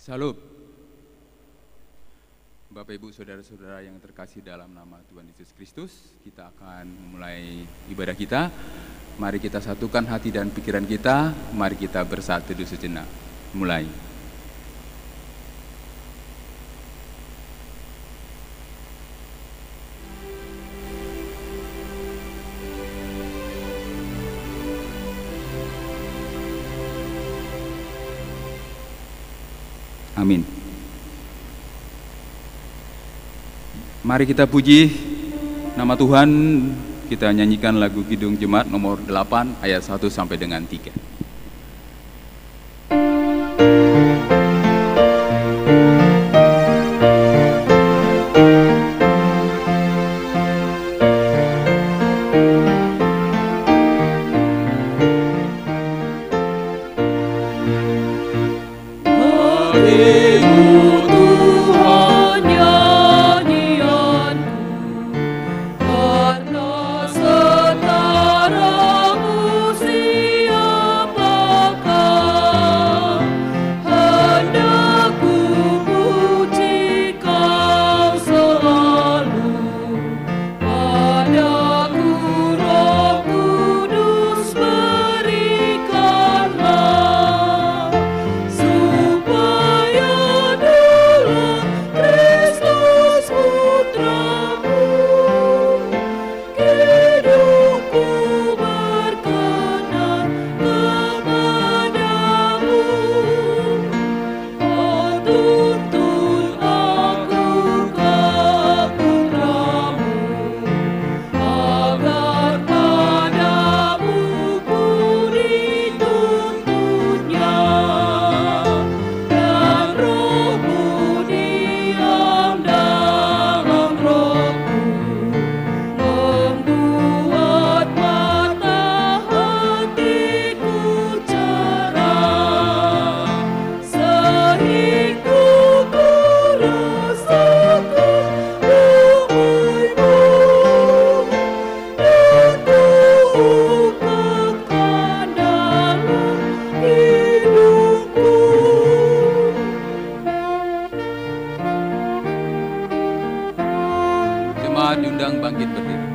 Salam. Bapak Ibu Saudara-saudara yang terkasih dalam nama Tuhan Yesus Kristus, kita akan memulai ibadah kita. Mari kita satukan hati dan pikiran kita, mari kita bersatu teduh sejenak. Mulai. Amin. Mari kita puji nama Tuhan, kita nyanyikan lagu Kidung Jemaat nomor 8 ayat 1 sampai dengan 3. Diundang bangkit berdiri.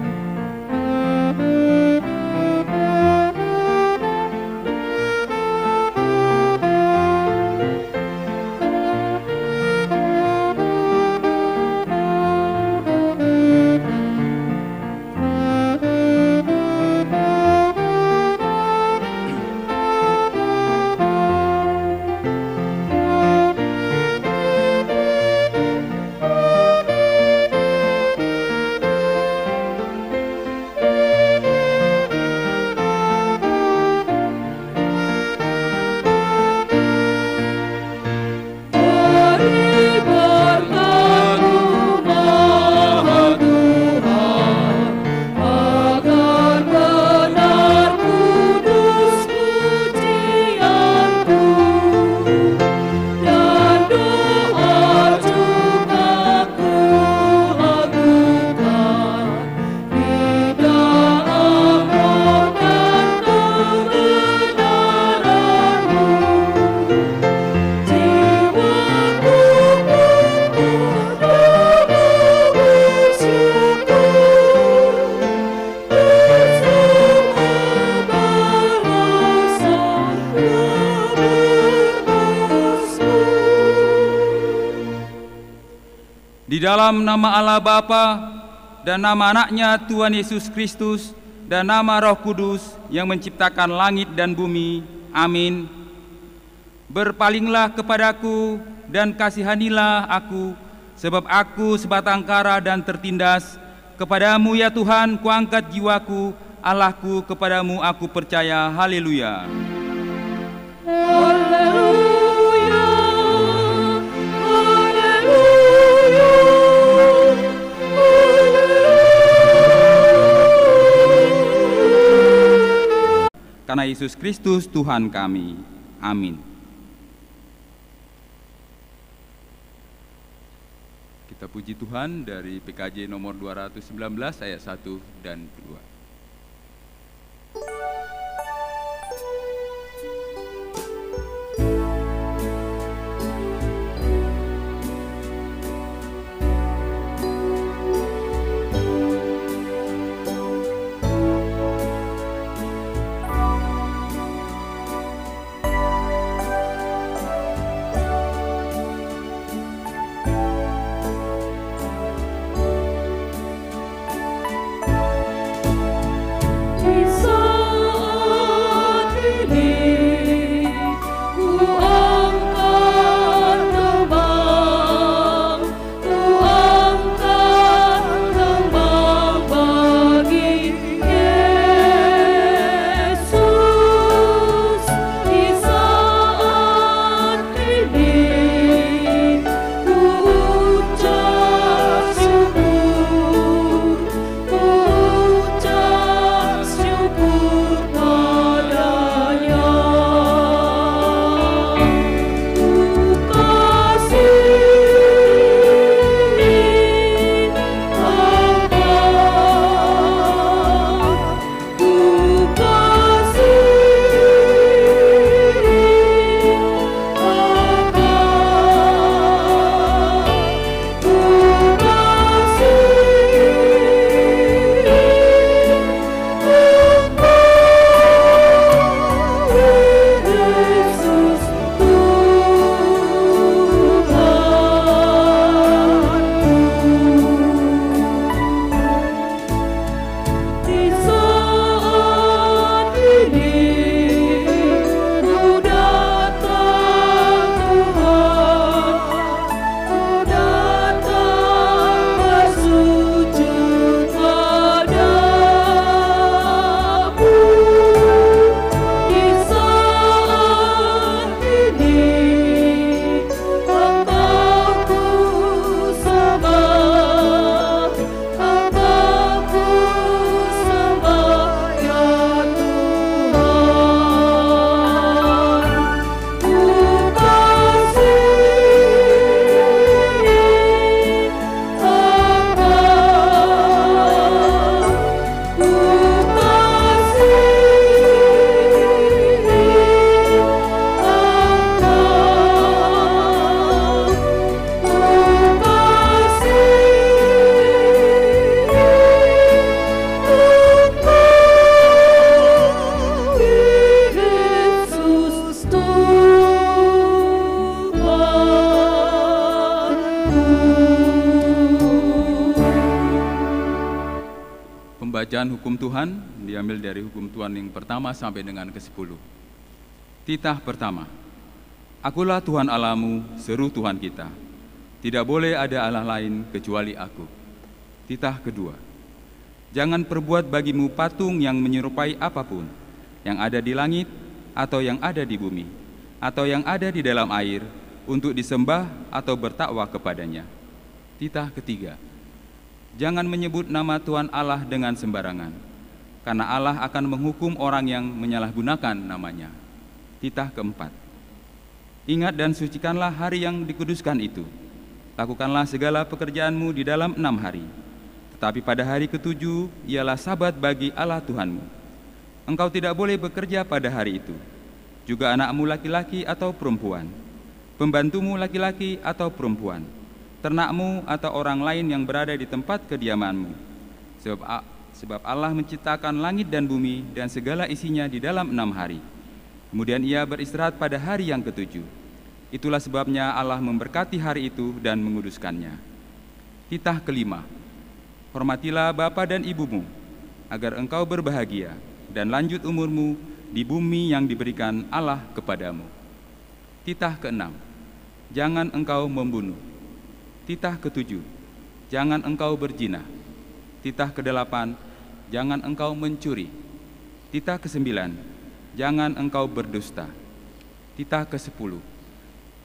Di dalam nama Allah Bapa dan nama anaknya Tuhan Yesus Kristus dan nama Roh Kudus yang menciptakan langit dan bumi. Amin. Berpalinglah kepadaku dan kasihanilah aku, sebab aku sebatang kara dan tertindas. Kepadamu ya Tuhan kuangkat jiwaku, Allahku kepadamu aku percaya. Haleluya. Haleluya. Karena Yesus Kristus Tuhan kami. Amin. Kita puji Tuhan dari PKJ nomor 219 ayat 1 dan 2. Pembacaan hukum Tuhan diambil dari hukum Tuhan yang pertama sampai dengan ke-10. Titah pertama. Akulah Tuhan Allahmu, seru Tuhan kita. Tidak boleh ada Allah lain kecuali aku. Titah kedua. Jangan perbuat bagimu patung yang menyerupai apapun, yang ada di langit, atau yang ada di bumi, atau yang ada di dalam air, untuk disembah atau bertakwa kepadanya. Titah ketiga. Jangan menyebut nama Tuhan Allah dengan sembarangan, karena Allah akan menghukum orang yang menyalahgunakan namanya. Titah keempat. Ingat dan sucikanlah hari yang dikuduskan itu. Lakukanlah segala pekerjaanmu di dalam 6 hari. Tetapi pada hari ke-7 ialah sabat bagi Allah Tuhanmu. Engkau tidak boleh bekerja pada hari itu. Juga anakmu laki-laki atau perempuan, pembantumu laki-laki atau perempuan, ternakmu atau orang lain yang berada di tempat kediamanmu. Sebab Allah menciptakan langit dan bumi dan segala isinya di dalam 6 hari. Kemudian ia beristirahat pada hari yang ke-7. Itulah sebabnya Allah memberkati hari itu dan menguduskannya. Titah kelima. Hormatilah bapa dan ibumu, agar engkau berbahagia dan lanjut umurmu di bumi yang diberikan Allah kepadamu. Titah keenam. Jangan engkau membunuh. Titah ke-7, jangan engkau berzina. Titah ke-8, jangan engkau mencuri. Titah ke-9, jangan engkau berdusta. Titah ke-10,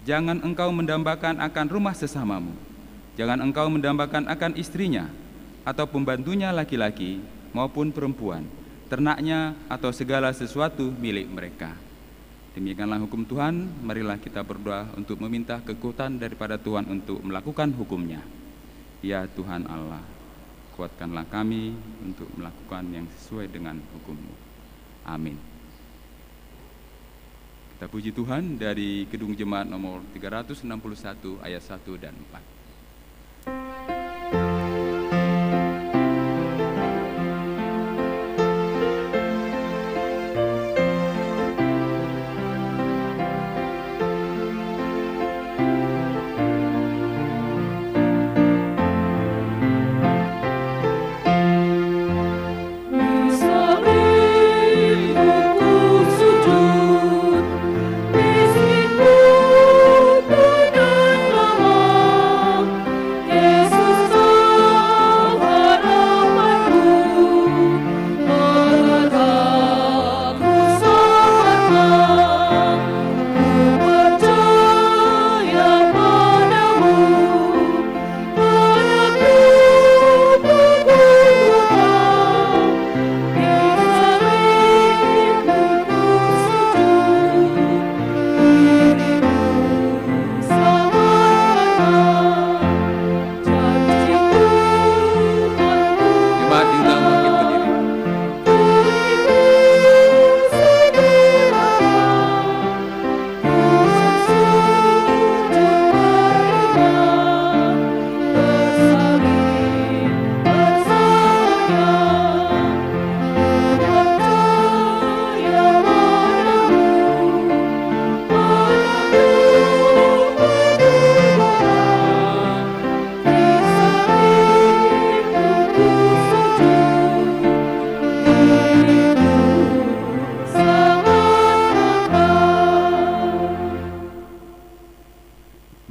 jangan engkau mendambakan akan rumah sesamamu. Jangan engkau mendambakan akan istrinya, atau pembantunya laki-laki maupun perempuan, ternaknya atau segala sesuatu milik mereka. Demikianlah hukum Tuhan, marilah kita berdoa untuk meminta kekuatan daripada Tuhan untuk melakukan hukumnya. Ya Tuhan Allah, kuatkanlah kami untuk melakukan yang sesuai dengan hukum-Mu. Amin. Kita puji Tuhan dari Kidung Jemaat nomor 361 ayat 1 dan 4.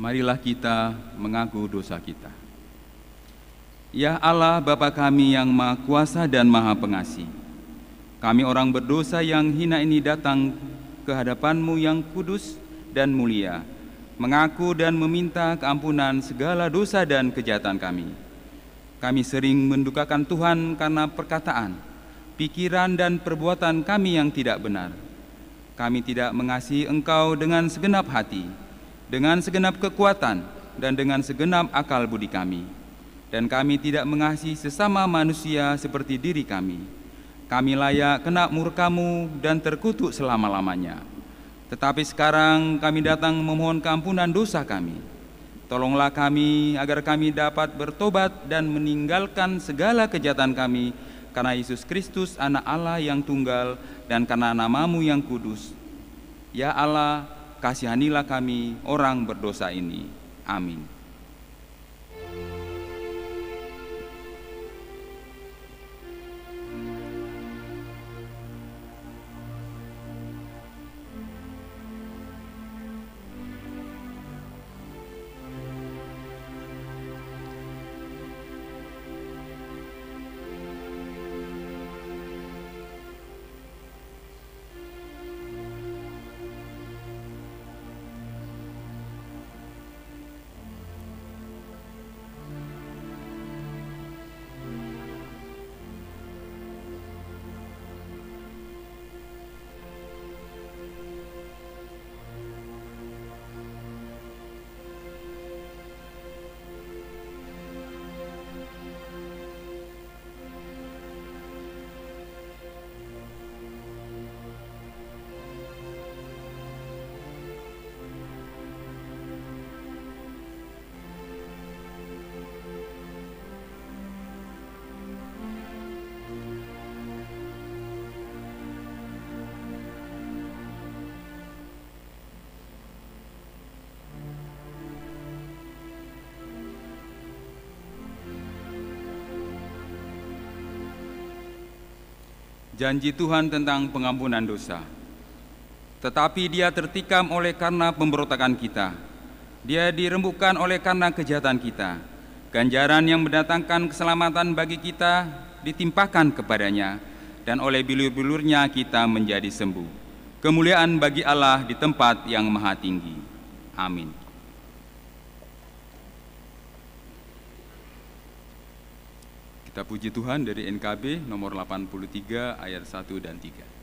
Marilah kita mengaku dosa kita. Ya Allah, Bapa kami yang Maha Kuasa dan Maha Pengasih, kami orang berdosa yang hina ini datang ke hadapan-Mu yang kudus dan mulia, mengaku dan meminta keampunan segala dosa dan kejahatan kami. Kami sering mendukakan Tuhan karena perkataan, pikiran dan perbuatan kami yang tidak benar. Kami tidak mengasihi Engkau dengan segenap hati, dengan segenap kekuatan, dan dengan segenap akal budi kami. Dan kami tidak mengasihi sesama manusia seperti diri kami. Kami layak kena murka-Mu dan terkutuk selama-lamanya. Tetapi sekarang kami datang memohon keampunan dosa kami. Tolonglah kami agar kami dapat bertobat dan meninggalkan segala kejahatan kami karena Yesus Kristus anak Allah yang tunggal dan karena nama-Mu yang kudus. Ya Allah, kasihanilah kami orang berdosa ini. Amin. janji Tuhan tentang pengampunan dosa. Tetapi dia tertikam oleh karena pemberontakan kita. Dia dirembukan oleh karena kejahatan kita. Ganjaran yang mendatangkan keselamatan bagi kita ditimpakan kepadanya, dan oleh bilur-bilurnya kita menjadi sembuh. Kemuliaan bagi Allah di tempat yang maha tinggi. Amin. Kita puji Tuhan dari NKB nomor 83 ayat 1 dan 3.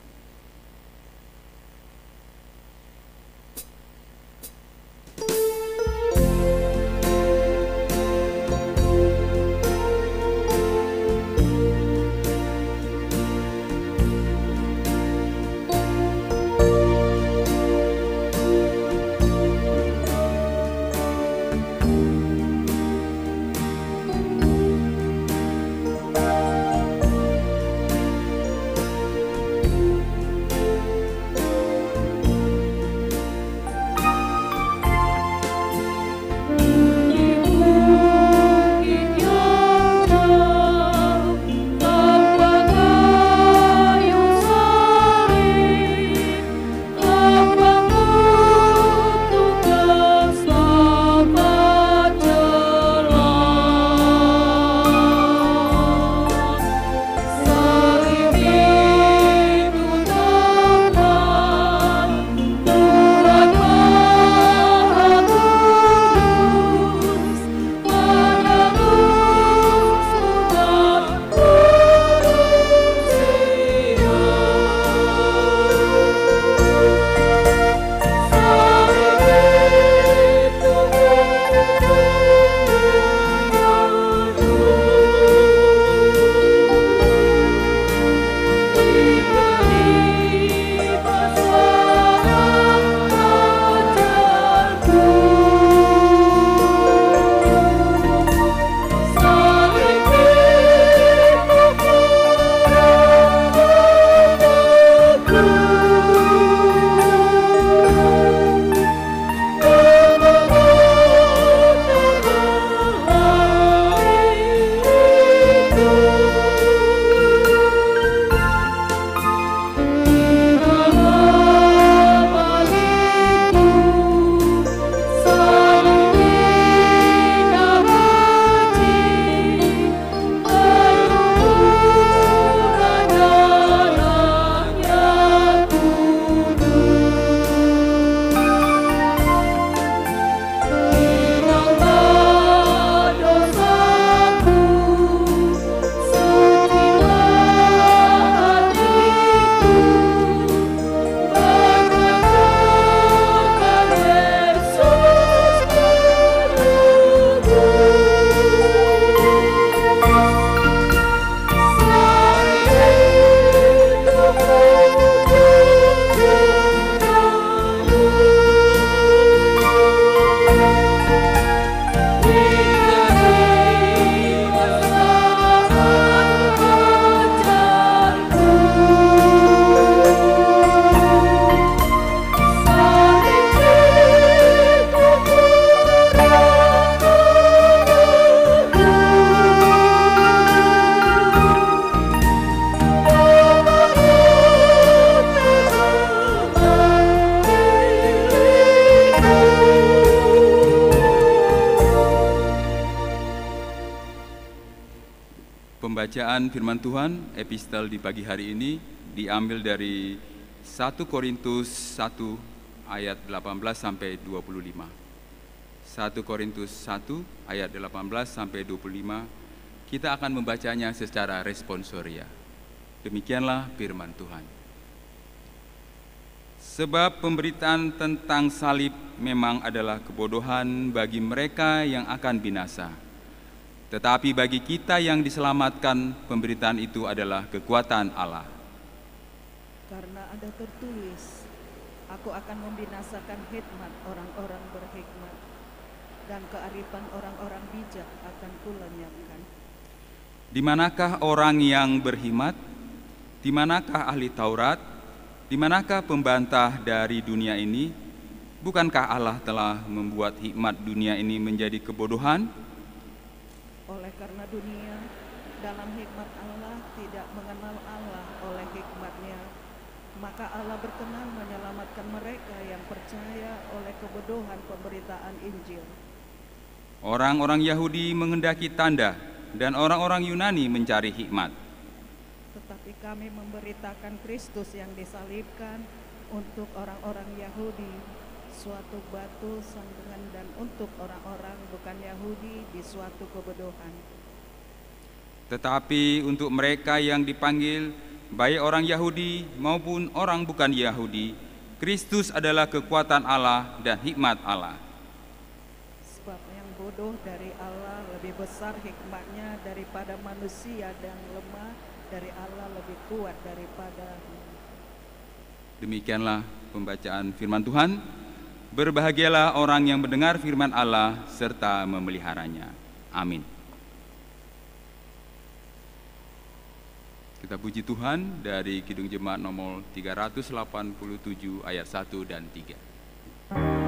Pembacaan firman Tuhan epistel di pagi hari ini diambil dari 1 Korintus 1 ayat 18 sampai 25. 1 Korintus 1 ayat 18 sampai 25. Kita akan membacanya secara responsoria. Demikianlah firman Tuhan. Sebab pemberitaan tentang salib memang adalah kebodohan bagi mereka yang akan binasa. Tetapi bagi kita yang diselamatkan, pemberitaan itu adalah kekuatan Allah. Karena ada tertulis, aku akan membinasakan hikmat orang-orang berhikmat, dan kearifan orang-orang bijak akan kulenyapkan. Di manakah orang yang berhikmat? Di manakah ahli Taurat? Di manakah pembantah dari dunia ini? Bukankah Allah telah membuat hikmat dunia ini menjadi kebodohan? Oleh karena dunia dalam hikmat Allah tidak mengenal Allah oleh hikmatnya, maka Allah berkenan menyelamatkan mereka yang percaya oleh kebodohan pemberitaan Injil. Orang-orang Yahudi menghendaki tanda dan orang-orang Yunani mencari hikmat. Tetapi kami memberitakan Kristus yang disalibkan untuk orang-orang Yahudi, suatu batu sandungan, dan untuk orang-orang bukan Yahudi di suatu kebodohan. Tetapi untuk mereka yang dipanggil, baik orang Yahudi maupun orang bukan Yahudi, Kristus adalah kekuatan Allah dan hikmat Allah. Sebab yang bodoh dari Allah lebih besar hikmatnya daripada manusia, dan lemah dari Allah lebih kuat daripada. Demikianlah pembacaan firman Tuhan. Berbahagialah orang yang mendengar firman Allah serta memeliharanya. Amin. Kita puji Tuhan dari Kidung Jemaat nomor 387 ayat 1 dan 3.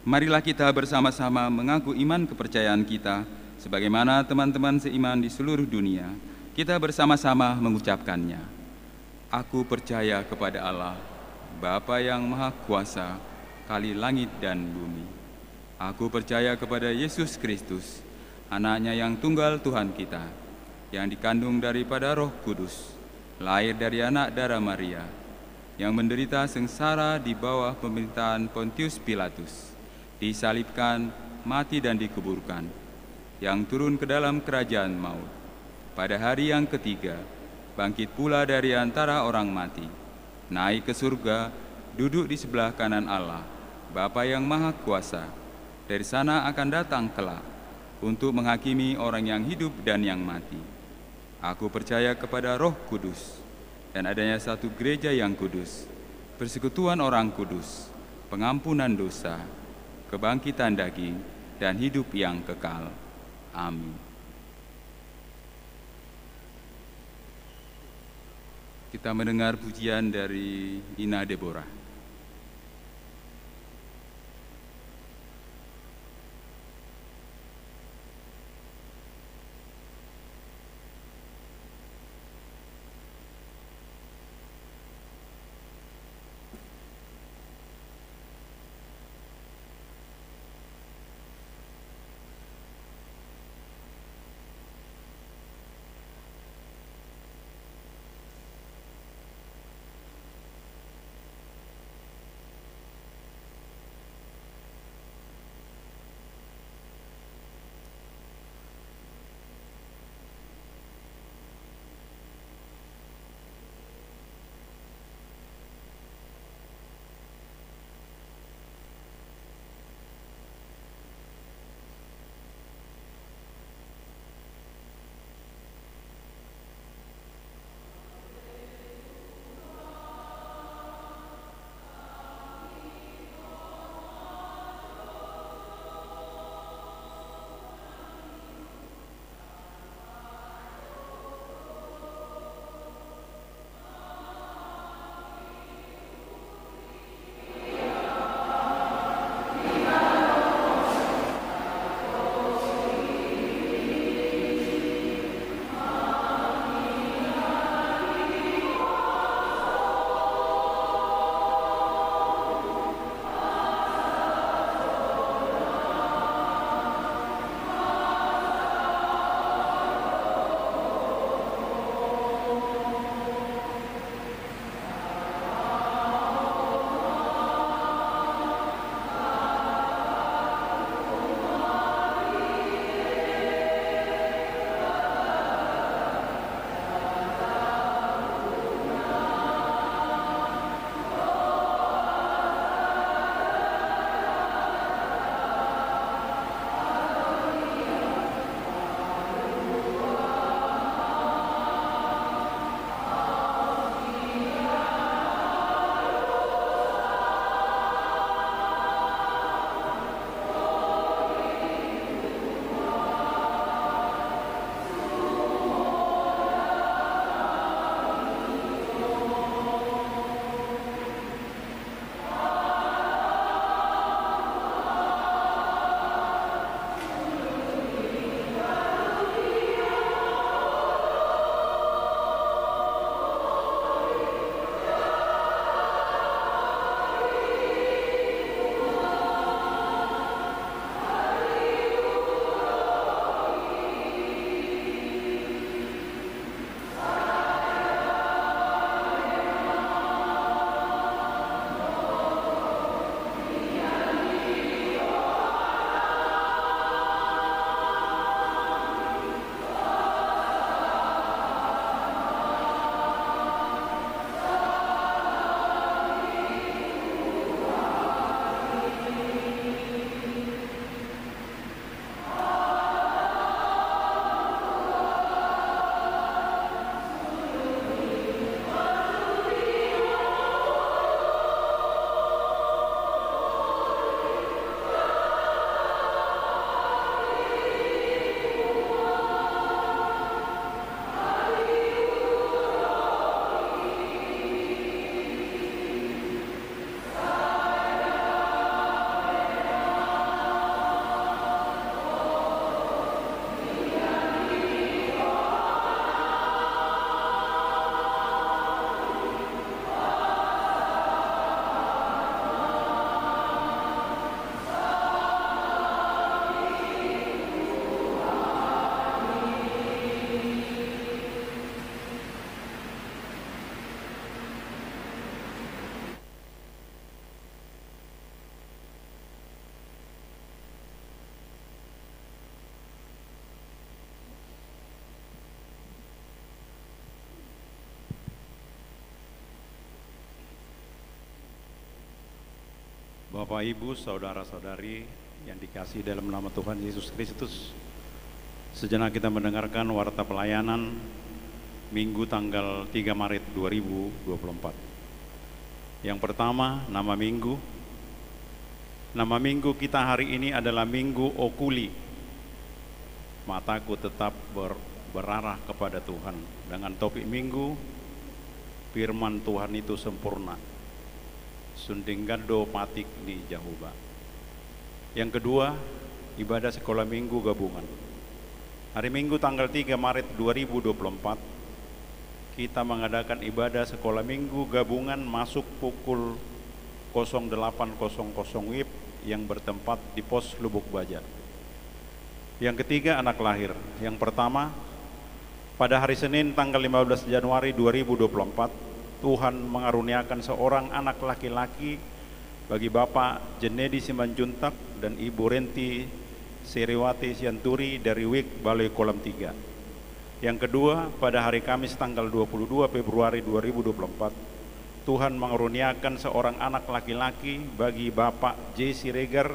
Marilah kita bersama-sama mengaku iman kepercayaan kita, sebagaimana teman-teman seiman di seluruh dunia. Kita bersama-sama mengucapkannya. Aku percaya kepada Allah, Bapa yang Maha Kuasa, Kali langit dan bumi. Aku percaya kepada Yesus Kristus, Anaknya yang tunggal Tuhan kita, yang dikandung daripada Roh Kudus, lahir dari anak darah Maria, yang menderita sengsara di bawah pemerintahan Pontius Pilatus, disalibkan, mati dan dikuburkan, yang turun ke dalam kerajaan maut. Pada hari yang ketiga, bangkit pula dari antara orang mati, naik ke surga, duduk di sebelah kanan Allah, Bapa yang Maha Kuasa. Dari sana akan datang kelak, untuk menghakimi orang yang hidup dan yang mati. Aku percaya kepada Roh Kudus, dan adanya satu gereja yang kudus, persekutuan orang kudus, pengampunan dosa, kebangkitan daging, dan hidup yang kekal. Amin. Kita mendengar pujian dari Ina Deborah. Bapak, Ibu, Saudara-saudari yang dikasihi dalam nama Tuhan Yesus Kristus, sejenak kita mendengarkan warta pelayanan Minggu tanggal 3 Maret 2024. Yang pertama, nama Minggu. Nama Minggu kita hari ini adalah Minggu Okuli. Mataku tetap berarah kepada Tuhan. Dengan topik Minggu, firman Tuhan itu sempurna. Sundinggado patik di Jahuba. Yang kedua, ibadah sekolah minggu gabungan. Hari Minggu tanggal 3 Maret 2024, kita mengadakan ibadah sekolah minggu gabungan masuk pukul 08.00 WIB yang bertempat di pos Lubuk Baja. Yang ketiga, anak lahir. Yang pertama, pada hari Senin tanggal 15 Januari 2024, Tuhan mengaruniakan seorang anak laki-laki bagi Bapak Jenedi Simanjuntak dan Ibu Renti Seriwati Sianturi dari WIK Balai Kolam 3. Yang kedua, pada hari Kamis tanggal 22 Februari 2024, Tuhan mengaruniakan seorang anak laki-laki bagi Bapak J. Siregar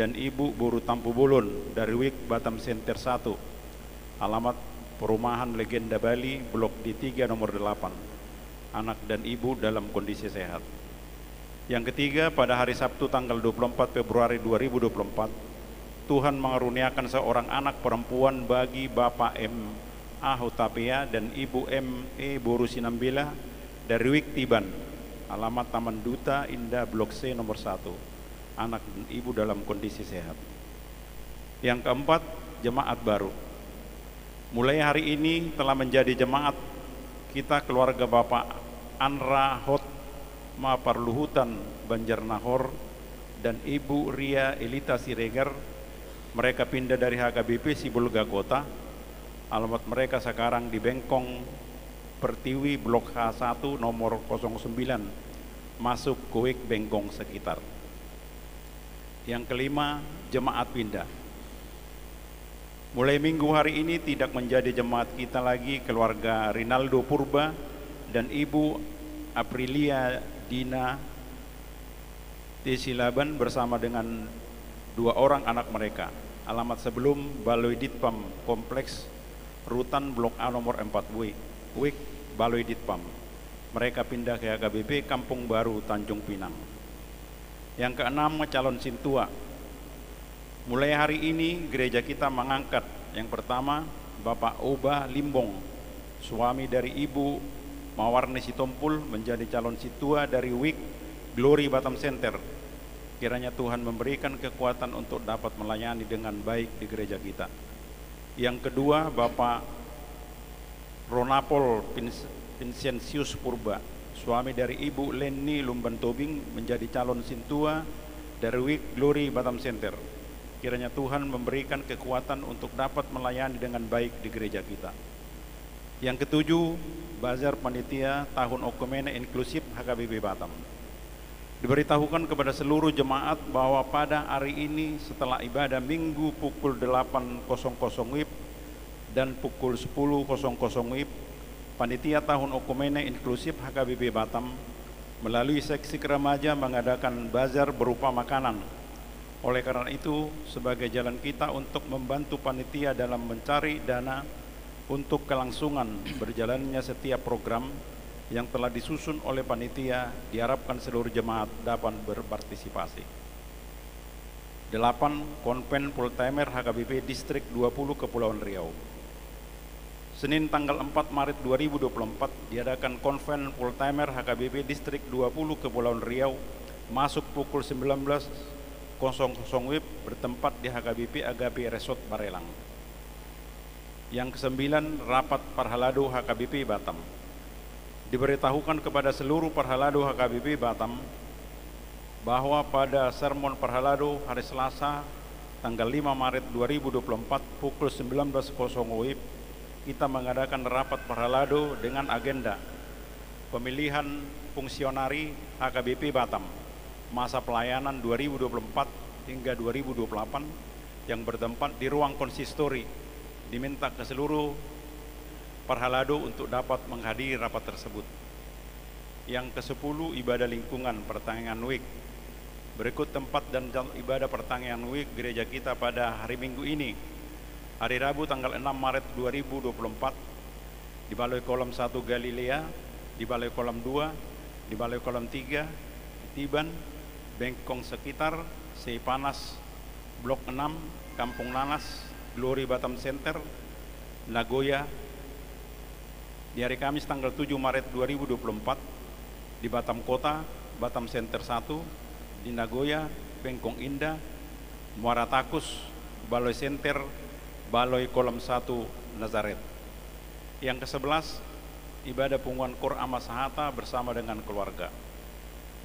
dan Ibu Buru Tampu Bulun dari WIK Batam Center 1, alamat Perumahan Legenda Bali, Blok D3 nomor 8. Anak dan ibu dalam kondisi sehat. Yang ketiga, pada hari Sabtu tanggal 24 Februari 2024, Tuhan mengaruniakan seorang anak perempuan bagi Bapak M. A. Hutapea dan Ibu M. E. Boru Sinambila dari WIK Tiban, alamat Taman Duta Indah Blok C nomor 1. Anak dan ibu dalam kondisi sehat. Yang keempat, jemaat baru. Mulai hari ini telah menjadi jemaat kita keluarga Bapak Anra Hot Maparluhutan Banjarnahor dan Ibu Ria Elita Siregar. Mereka pindah dari HKBP Sibolga Kota. Alamat mereka sekarang di Bengkong Pertiwi Blok H1 nomor 09, masuk Kuik Bengkong sekitar. Yang kelima, jemaat pindah. Mulai minggu hari ini tidak menjadi jemaat kita lagi keluarga Rinaldo Purba dan Ibu Aprilia Dina Tesilaban bersama dengan 2 orang anak mereka. Alamat sebelum Baloi Ditpam Kompleks Rutan Blok A nomor 4 WIK Baloi Ditpam. Mereka pindah ke HKBP Kampung Baru Tanjung Pinang. Yang keenam, calon sintua. Mulai hari ini gereja kita mengangkat yang pertama Bapak Oba Limbong, suami dari Ibu Mawarni Sitompul, menjadi calon situa dari WIK Glory Batam Center. Kiranya Tuhan memberikan kekuatan untuk dapat melayani dengan baik di gereja kita. Yang kedua, Bapak Ronapol Vincentius Purba, suami dari Ibu Leni Lumban Tobing, menjadi calon sintua dari WIK Glory Batam Center. Kiranya Tuhan memberikan kekuatan untuk dapat melayani dengan baik di gereja kita. Yang ketujuh, Bazar Panitia Tahun Okumene Inklusif HKBP Batam. Diberitahukan kepada seluruh jemaat bahwa pada hari ini setelah ibadah Minggu pukul 8.00 WIB dan pukul 10.00 WIB, Panitia Tahun Okumene Inklusif HKBP Batam melalui seksi remaja mengadakan bazar berupa makanan. Oleh karena itu, sebagai jalan kita untuk membantu panitia dalam mencari dana untuk kelangsungan berjalannya setiap program yang telah disusun oleh panitia, diharapkan seluruh jemaat dapat berpartisipasi. 8. Konven Full-Timer HKBP Distrik 20 Kepulauan Riau. Senin tanggal 4 Maret 2024 diadakan Konven Full-Timer HKBP Distrik 20 Kepulauan Riau masuk pukul 19.00 WIB bertempat di HKBP Agape Resort Barelang. Yang kesembilan, rapat Parhalado HKBP Batam. Diberitahukan kepada seluruh Parhalado HKBP Batam bahwa pada sermon Parhalado hari Selasa tanggal 5 Maret 2024 pukul 19.00 WIB kita mengadakan rapat Parhalado dengan agenda pemilihan fungsionari HKBP Batam masa pelayanan 2024 hingga 2028 yang bertempat di ruang konsistori. Diminta ke seluruh Parhalado untuk dapat menghadiri rapat tersebut. Yang ke-10, ibadah lingkungan pertengahan WIK. Berikut tempat dan jam ibadah pertanian week gereja kita pada hari Minggu ini. Hari Rabu tanggal 6 Maret 2024 di Balai Kolam 1 Galilea, di Balai Kolam 2, di Balai Kolam 3, Tiban, Bengkong sekitar, Seipanas, Blok 6, Kampung Nanas, Glory Batam Center, Nagoya. Di hari Kamis tanggal 7 Maret 2024 di Batam Kota, Batam Center 1, di Nagoya, Bengkong Indah, Muara Takus, Baloi Center, Baloi Kolam 1 Nazaret. Yang ke-11, ibadah punguan Kor Amasahata bersama dengan keluarga.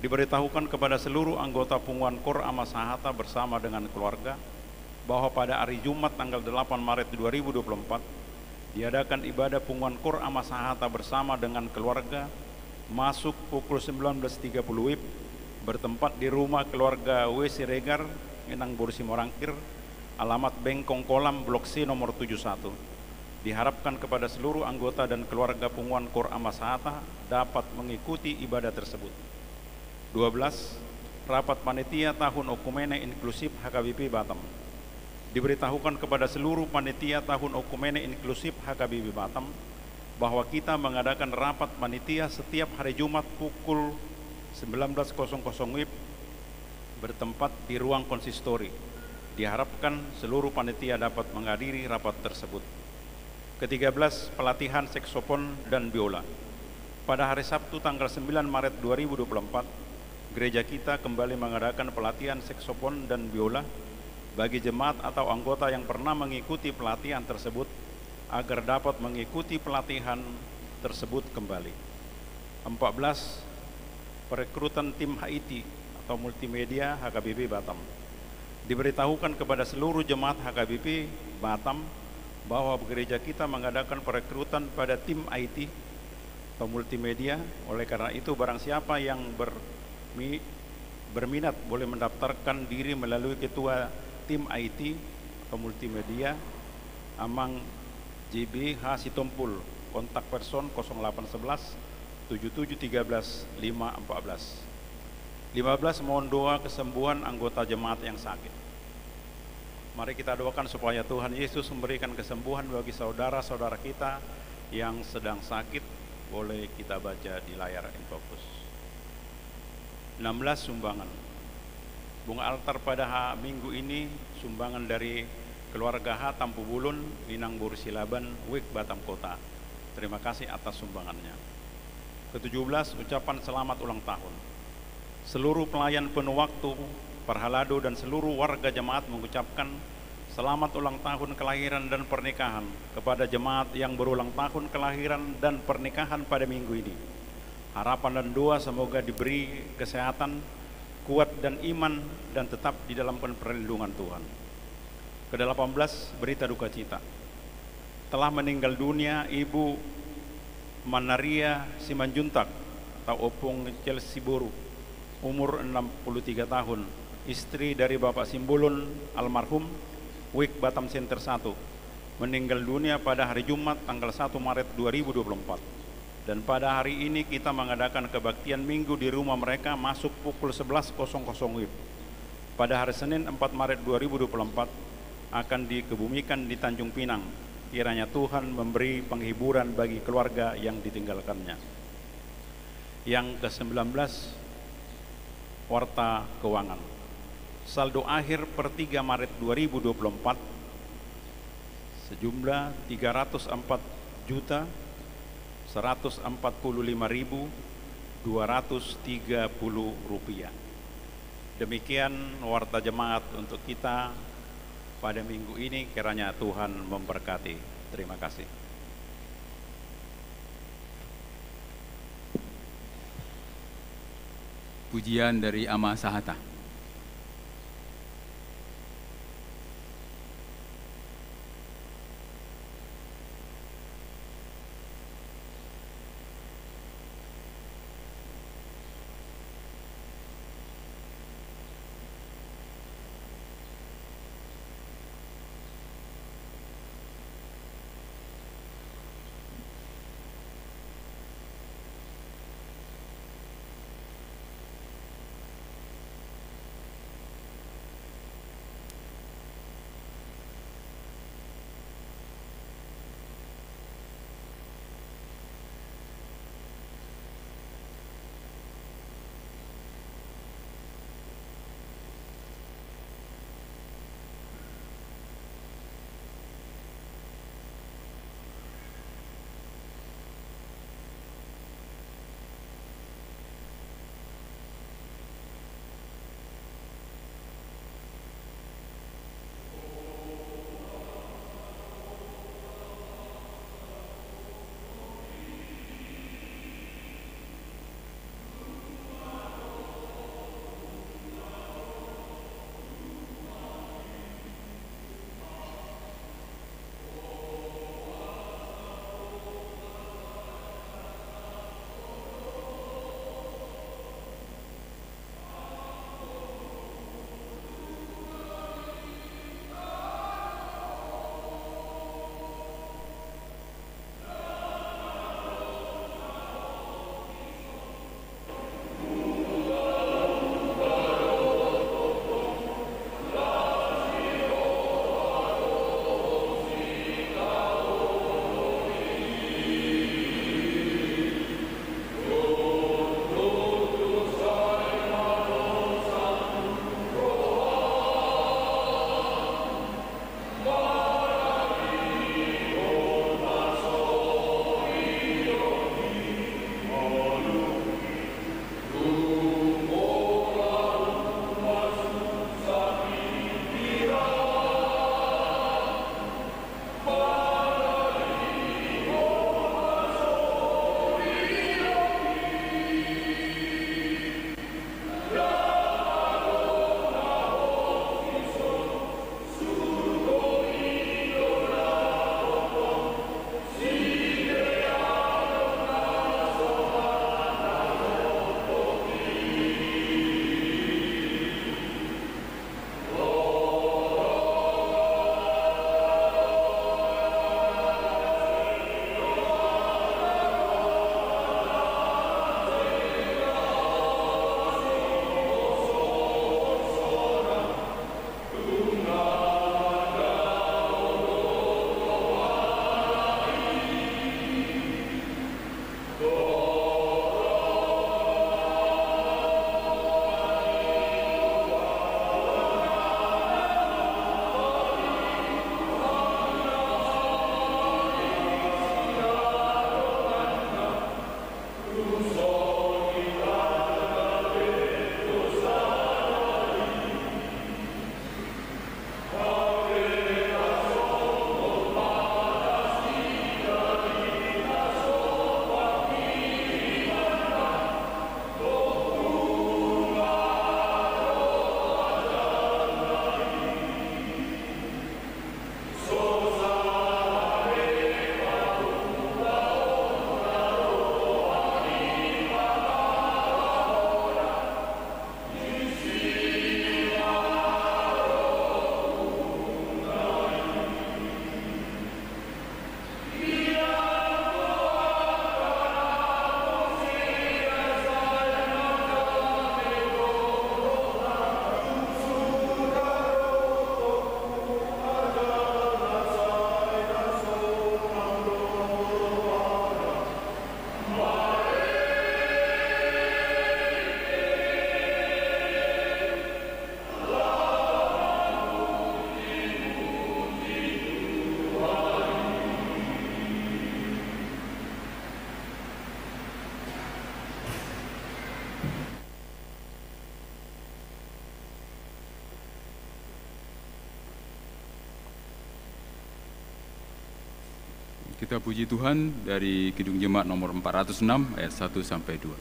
Diberitahukan kepada seluruh anggota punguan Kor Amasahata bersama dengan keluarga bahwa pada hari Jumat tanggal 8 Maret 2024 diadakan ibadah punguan Kor Amasahata bersama dengan keluarga masuk pukul 19.30 WIB bertempat di rumah keluarga W. Siregar, Minang Bursi Morangkir, alamat Bengkong Kolam, Blok C nomor 71. Diharapkan kepada seluruh anggota dan keluarga punguan Kor Amasahata dapat mengikuti ibadah tersebut. 12. Rapat Panitia Tahun Okumene Inklusif HKBP Batam. Diberitahukan kepada seluruh panitia Tahun Okumene Inklusif HKBP Batam bahwa kita mengadakan rapat panitia setiap hari Jumat pukul 19.00 WIB bertempat di ruang konsistori. Diharapkan seluruh panitia dapat menghadiri rapat tersebut. Ke-13, pelatihan saksofon dan biola. Pada hari Sabtu tanggal 9 Maret 2024, gereja kita kembali mengadakan pelatihan saksofon dan biola bagi jemaat atau anggota yang pernah mengikuti pelatihan tersebut agar dapat mengikuti pelatihan tersebut kembali. 14. Perekrutan tim HIT atau multimedia HKBP Batam. Diberitahukan kepada seluruh jemaat HKBP Batam bahwa gereja kita mengadakan perekrutan pada tim IT atau multimedia. Oleh karena itu barang siapa yang berminat boleh mendaftarkan diri melalui ketua tim IT atau multimedia Amang JB H. Sitompul, kontak person 0811 7713 514. 15. Mohon doa kesembuhan anggota jemaat yang sakit. Mari kita doakan supaya Tuhan Yesus memberikan kesembuhan bagi saudara-saudara kita yang sedang sakit. Boleh kita baca di layar infocus. 16. Sumbangan. Bunga altar pada minggu ini sumbangan dari keluarga H. Tampu Bulun, Minang Bursilaban, Wik Batam Kota. Terima kasih atas sumbangannya. Ke-17, ucapan selamat ulang tahun. Seluruh pelayan penuh waktu, Parhalado dan seluruh warga jemaat mengucapkan selamat ulang tahun kelahiran dan pernikahan kepada jemaat yang berulang tahun kelahiran dan pernikahan pada minggu ini. Harapan dan doa semoga diberi kesehatan, kuat dan iman dan tetap di dalam perlindungan Tuhan. Ke-18, berita duka cita. Telah meninggal dunia Ibu Manaria Simanjuntak atau Opung Chelsea Boru, umur 63 tahun, istri dari Bapak Simbulun almarhum, Wik Batam Center 1, meninggal dunia pada hari Jumat tanggal 1 Maret 2024. Dan pada hari ini kita mengadakan kebaktian minggu di rumah mereka masuk pukul 11.00 WIB. Pada hari Senin 4 Maret 2024 akan dikebumikan di Tanjung Pinang. Kiranya Tuhan memberi penghiburan bagi keluarga yang ditinggalkannya. Yang ke-19, warta keuangan. Saldo akhir per 3 Maret 2024 sejumlah 304.145.230 rupiah. Demikian warta jemaat untuk kita pada minggu ini. Kiranya Tuhan memberkati. Terima kasih. Pujian dari Amasahata. Kita puji Tuhan dari Kidung Jemaat nomor 406 ayat 1 sampai 2.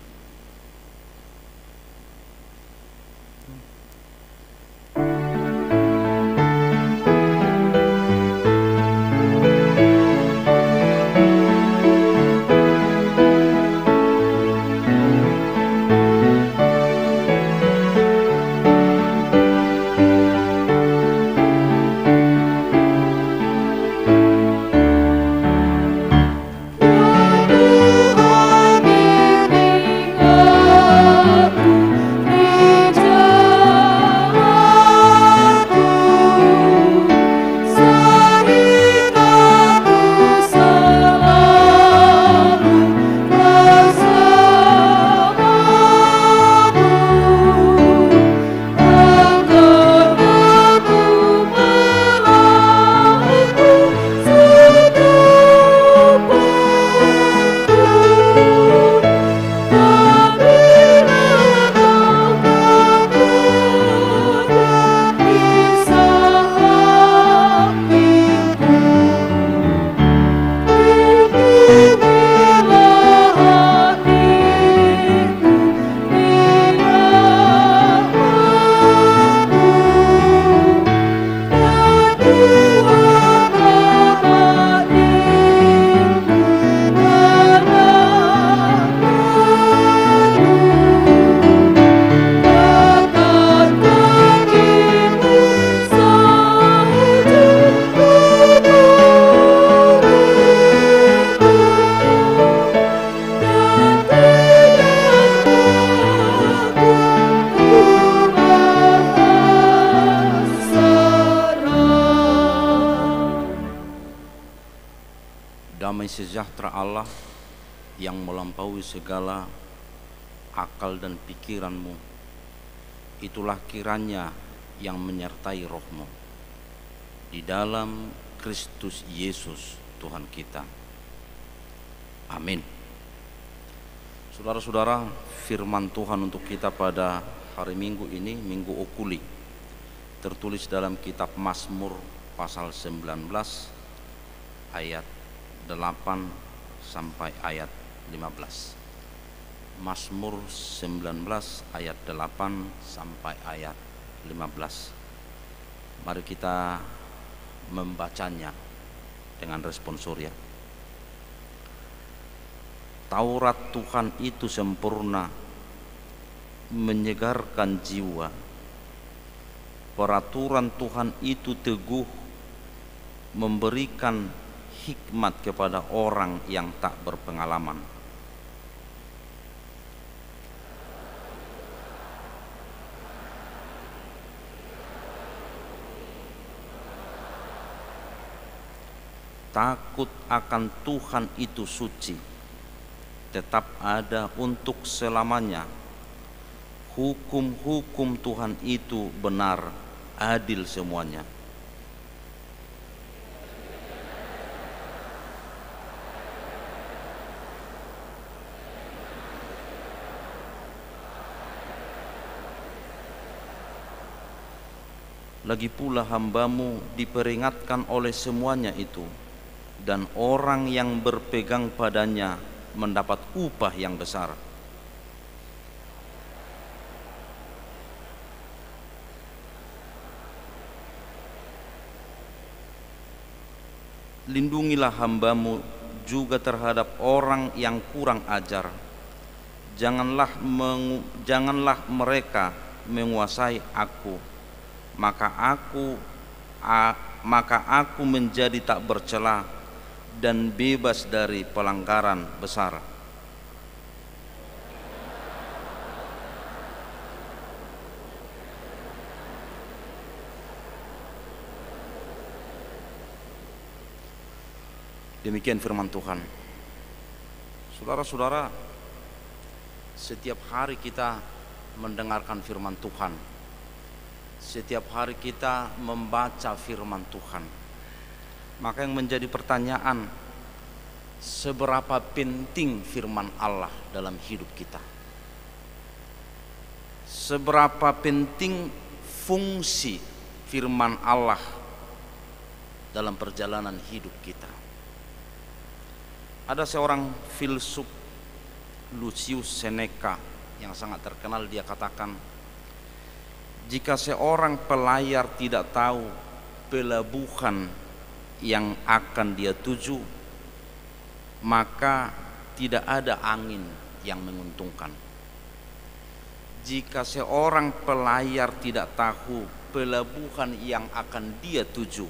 Damai sejahtera Allah yang melampaui segala akal dan pikiranmu, itulah kiranya yang menyertai rohmu di dalam Kristus Yesus Tuhan kita. Amin. Saudara-saudara, firman Tuhan untuk kita pada hari Minggu ini, Minggu Okuli, tertulis dalam kitab Mazmur pasal 19 ayat 8 sampai ayat 15. Mazmur 19 ayat 8 sampai ayat 15. Mari kita membacanya dengan responsoria. Taurat Tuhan itu sempurna, menyegarkan jiwa. Peraturan Tuhan itu teguh, memberikan hikmat kepada orang yang tak berpengalaman. Takut akan Tuhan itu suci, tetap ada untuk selamanya. Hukum-hukum Tuhan itu benar, adil semuanya. Lagi pula hambamu diperingatkan oleh semuanya itu, dan orang yang berpegang padanya mendapat upah yang besar. Lindungilah hambamu juga terhadap orang yang kurang ajar. Janganlah mereka menguasai aku. Maka aku menjadi tak bercela dan bebas dari pelanggaran besar. Demikian firman Tuhan. Saudara-saudara, setiap hari kita mendengarkan firman Tuhan. Setiap hari kita membaca firman Tuhan. Maka yang menjadi pertanyaan, seberapa penting firman Allah dalam hidup kita? Seberapa penting fungsi firman Allah dalam perjalanan hidup kita? Ada seorang filsuf, Lucius Seneca, yang sangat terkenal. Dia katakan, jika seorang pelayar tidak tahu pelabuhan yang akan dia tuju, maka tidak ada angin yang menguntungkan. Jika seorang pelayar tidak tahu pelabuhan yang akan dia tuju,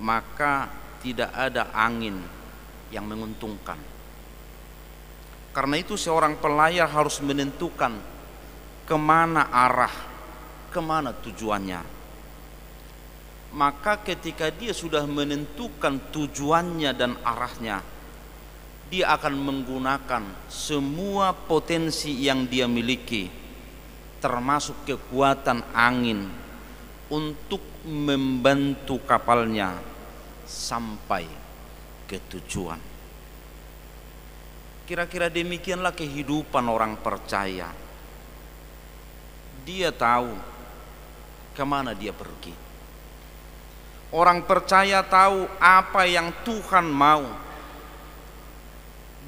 maka tidak ada angin yang menguntungkan. Karena itu seorang pelayar harus menentukan kemana arah, kemana tujuannya. Maka ketika dia sudah menentukan tujuannya dan arahnya, dia akan menggunakan semua potensi yang dia miliki, termasuk kekuatan angin, untuk membantu kapalnya sampai ke tujuan. Kira-kira demikianlah kehidupan orang percaya. Dia tahu kemana dia pergi. Orang percaya tahu apa yang Tuhan mau.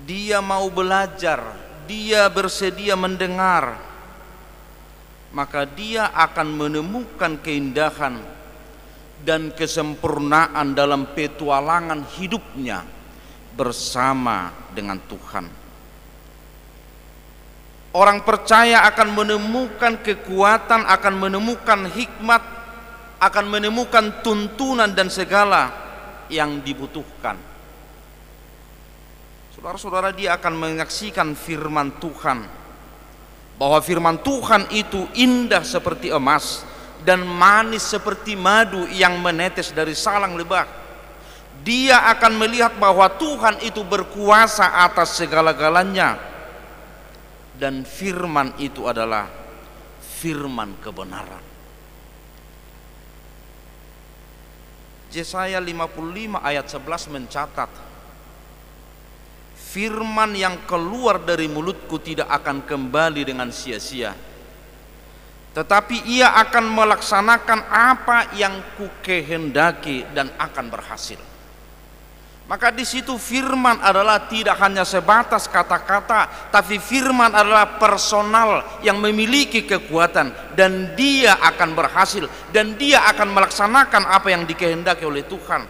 Dia mau belajar, dia bersedia mendengar, maka dia akan menemukan keindahan dan kesempurnaan dalam petualangan hidupnya bersama dengan Tuhan. Orang percaya akan menemukan kekuatan, akan menemukan hikmat, akan menemukan tuntunan dan segala yang dibutuhkan. Saudara-saudara, dia akan menyaksikan firman Tuhan, bahwa firman Tuhan itu indah seperti emas dan manis seperti madu yang menetes dari salang lebah. Dia akan melihat bahwa Tuhan itu berkuasa atas segala-galanya, dan firman itu adalah firman kebenaran. Yesaya 55 ayat 11 mencatat, firman yang keluar dari mulutku tidak akan kembali dengan sia-sia, tetapi ia akan melaksanakan apa yang kukehendaki dan akan berhasil. Maka di situ firman adalah tidak hanya sebatas kata-kata, tapi firman adalah personal yang memiliki kekuatan, dan dia akan berhasil, dan dia akan melaksanakan apa yang dikehendaki oleh Tuhan.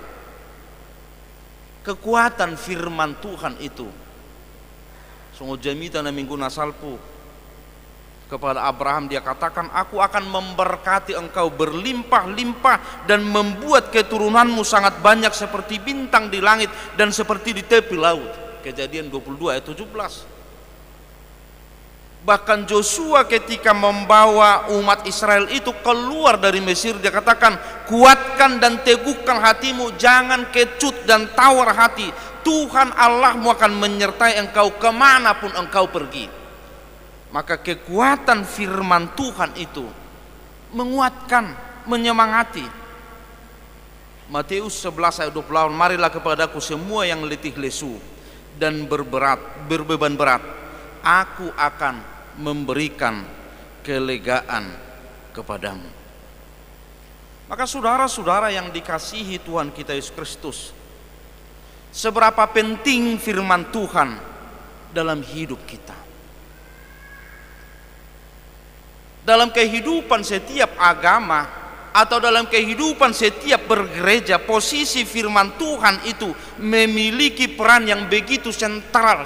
Kekuatan firman Tuhan itu sungguh jamita na minggu nasalpu. Kepada Abraham dia katakan, aku akan memberkati engkau berlimpah-limpah dan membuat keturunanmu sangat banyak seperti bintang di langit dan seperti di tepi laut. Kejadian 22 ayat 17. Bahkan Joshua ketika membawa umat Israel itu keluar dari Mesir, dia katakan, kuatkan dan teguhkan hatimu, jangan kecut dan tawar hati. Tuhan Allahmu akan menyertai engkau kemanapun engkau pergi. Maka kekuatan firman Tuhan itu menguatkan, menyemangati. Matius 11 ayat 28, marilah kepadaku semua yang letih lesu dan berbeban berat, aku akan memberikan kelegaan kepadamu. Maka saudara-saudara yang dikasihi Tuhan kita Yesus Kristus, seberapa penting firman Tuhan dalam hidup kita. Dalam kehidupan setiap agama atau dalam kehidupan setiap bergereja, posisi firman Tuhan itu memiliki peran yang begitu sentral,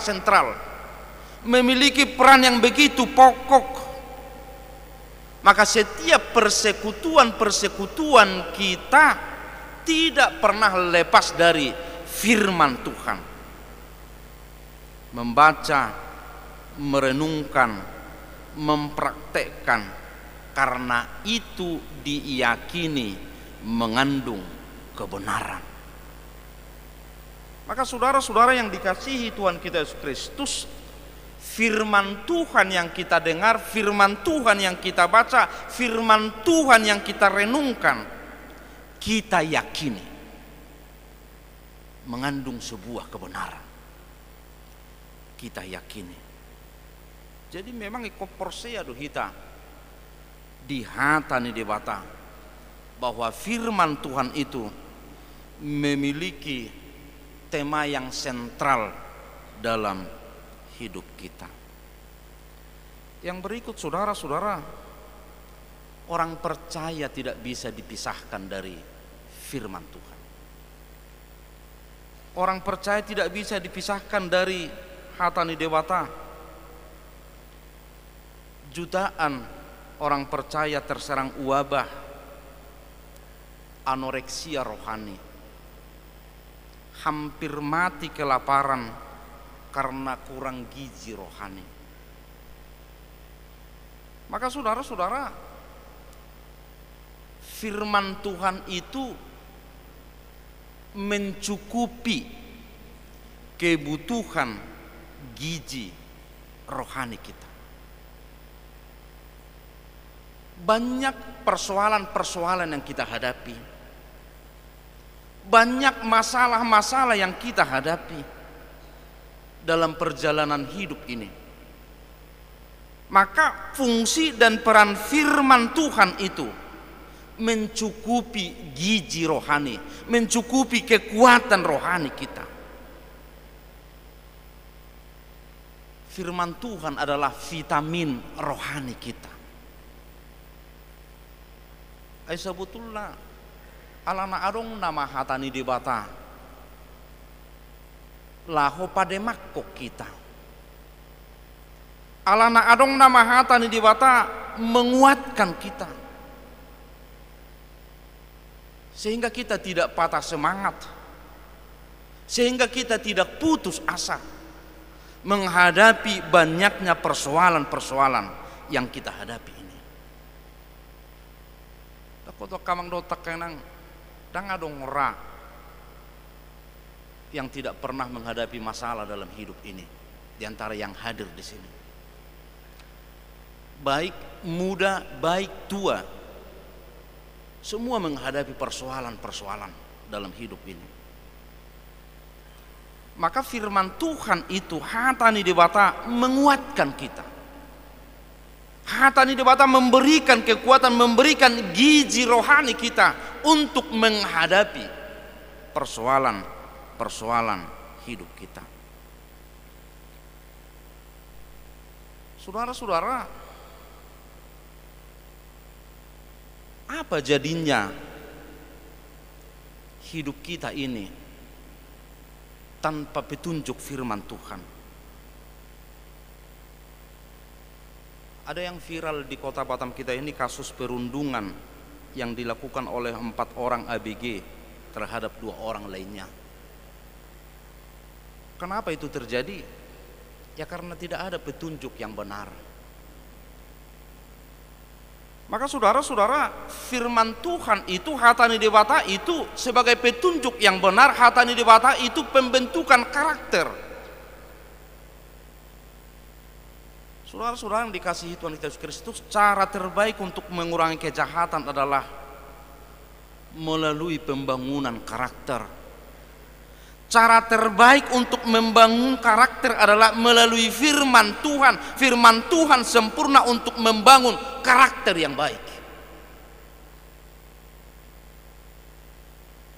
memiliki peran yang begitu pokok. Maka setiap persekutuan kita tidak pernah lepas dari firman Tuhan. Membaca, merenungkan, mempraktekkan, karena itu diyakini mengandung kebenaran. Maka saudara-saudara yang dikasihi Tuhan kita Yesus Kristus, firman Tuhan yang kita dengar, firman Tuhan yang kita baca, firman Tuhan yang kita renungkan, kita yakini mengandung sebuah kebenaran. Kita yakini. Jadi memang ikoporsea do hita di hatani debata bahwa firman Tuhan itu memiliki tema yang sentral dalam hidup kita. Yang berikut, saudara-saudara, orang percaya tidak bisa dipisahkan dari firman Tuhan. Orang percaya tidak bisa dipisahkan dari hatani dewata. Jutaan orang percaya terserang wabah anoreksia rohani, hampir mati kelaparan karena kurang gizi rohani. Maka saudara-saudara, firman Tuhan itu mencukupi kebutuhan gizi rohani kita. Banyak persoalan-persoalan yang kita hadapi, banyak masalah-masalah yang kita hadapi dalam perjalanan hidup ini. Maka fungsi dan peran firman Tuhan itu mencukupi gizi rohani, mencukupi kekuatan rohani kita. Firman Tuhan adalah vitamin rohani kita. Ay sebetulnya alana adong nama hatani debata laho pademakko kita. Alana adong nama hatani debata menguatkan kita, sehingga kita tidak patah semangat, sehingga kita tidak putus asa menghadapi banyaknya persoalan-persoalan yang kita hadapi ini. Takut kamang dotak kenang dang adong ora yang tidak pernah menghadapi masalah dalam hidup ini di antara yang hadir di sini. Baik muda, baik tua, semua menghadapi persoalan-persoalan dalam hidup ini. Maka firman Tuhan itu hatani debata menguatkan kita. Hatani debata memberikan kekuatan, memberikan gizi rohani kita untuk menghadapi persoalan-persoalan hidup kita. Saudara-saudara, apa jadinya hidup kita ini tanpa petunjuk firman Tuhan? Ada yang viral di kota Batam kita ini, kasus perundungan yang dilakukan oleh 4 orang ABG terhadap 2 orang lainnya. Kenapa itu terjadi? Ya karena tidak ada petunjuk yang benar. Maka saudara-saudara, firman Tuhan itu hatani debata itu sebagai petunjuk yang benar. Hatani debata itu pembentukan karakter. Saudara-saudara yang dikasihi Tuhan Yesus Kristus, cara terbaik untuk mengurangi kejahatan adalah melalui pembangunan karakter. Cara terbaik untuk membangun karakter adalah melalui firman Tuhan. Firman Tuhan sempurna untuk membangun karakter yang baik.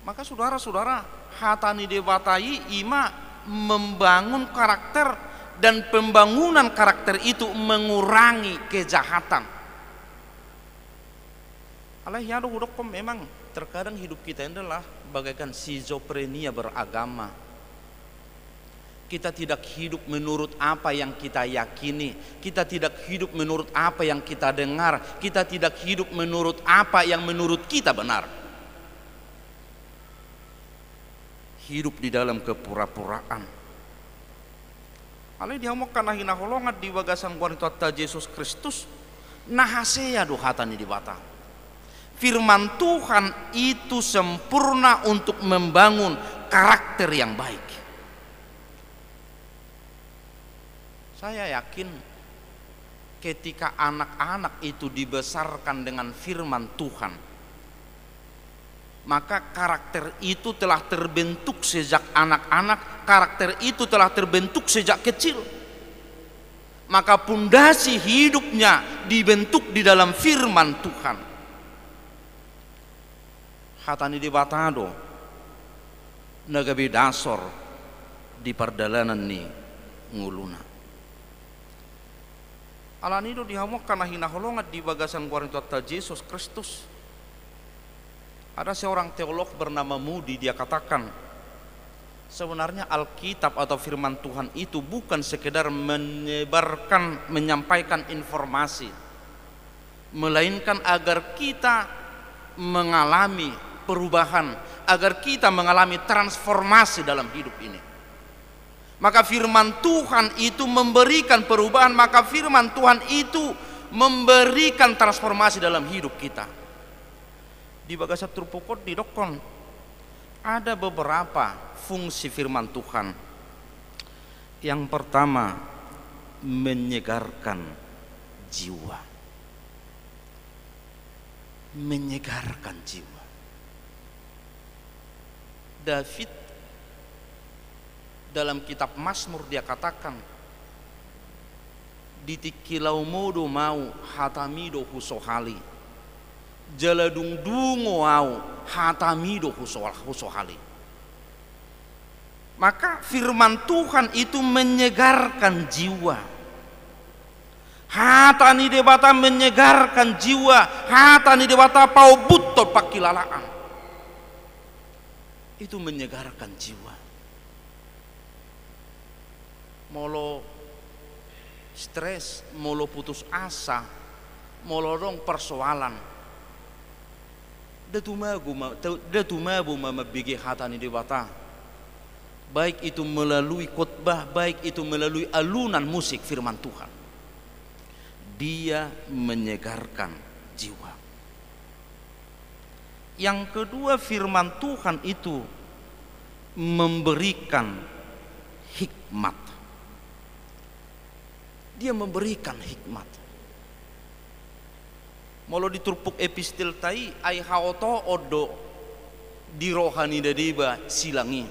Maka saudara-saudara, hatani debatai ima membangun karakter, dan pembangunan karakter itu mengurangi kejahatan. Alah memang terkadang hidup kita adalah bagaikan schizophrenia beragama. Kita tidak hidup menurut apa yang kita yakini, kita tidak hidup menurut apa yang kita dengar, kita tidak hidup menurut apa yang menurut kita benar. Hidup di dalam kepura-puraan. Alai dihamokkan hina holongat di bagasan wanita Yesus Kristus, nahasea dohatani di bata. Firman Tuhan itu sempurna untuk membangun karakter yang baik. Saya yakin ketika anak-anak itu dibesarkan dengan firman Tuhan, maka karakter itu telah terbentuk sejak anak-anak, karakter itu telah terbentuk sejak kecil. Maka pondasi hidupnya dibentuk di dalam firman Tuhan. Hatani debatado nagabe dasor di pardalanan ni nguluna. Alanido dihamok karena hinaholongat di bagasan Korinto Yesus Kristus. Ada seorang teolog bernama Moody, dia katakan sebenarnya Alkitab atau firman Tuhan itu bukan sekedar menyampaikan informasi, melainkan agar kita mengalami perubahan, agar kita mengalami transformasi dalam hidup ini. Maka firman Tuhan itu memberikan perubahan, maka firman Tuhan itu memberikan transformasi dalam hidup kita. Di bagasat Trupukot di Dokon ada beberapa fungsi firman Tuhan. Yang pertama, menyegarkan jiwa. Menyegarkan jiwa. David dalam kitab Mazmur dia katakan, ditikilau modo mau hatamido husohali, jaladung dungo au hatamido husohali. Maka firman Tuhan itu menyegarkan jiwa. Hatani debata menyegarkan jiwa, hatani debata pau butto pakilalaan. Itu menyegarkan jiwa. Molo stres, molo putus asa, molo dong persoalan. Datumabu mamabigi hatani debata. Baik itu melalui khotbah, baik itu melalui alunan musik firman Tuhan. Dia menyegarkan jiwa. Yang kedua, firman Tuhan itu memberikan hikmat. Dia memberikan hikmat. Molo diturpuk epistil tai ai haoto odo di rohani dadiba silangi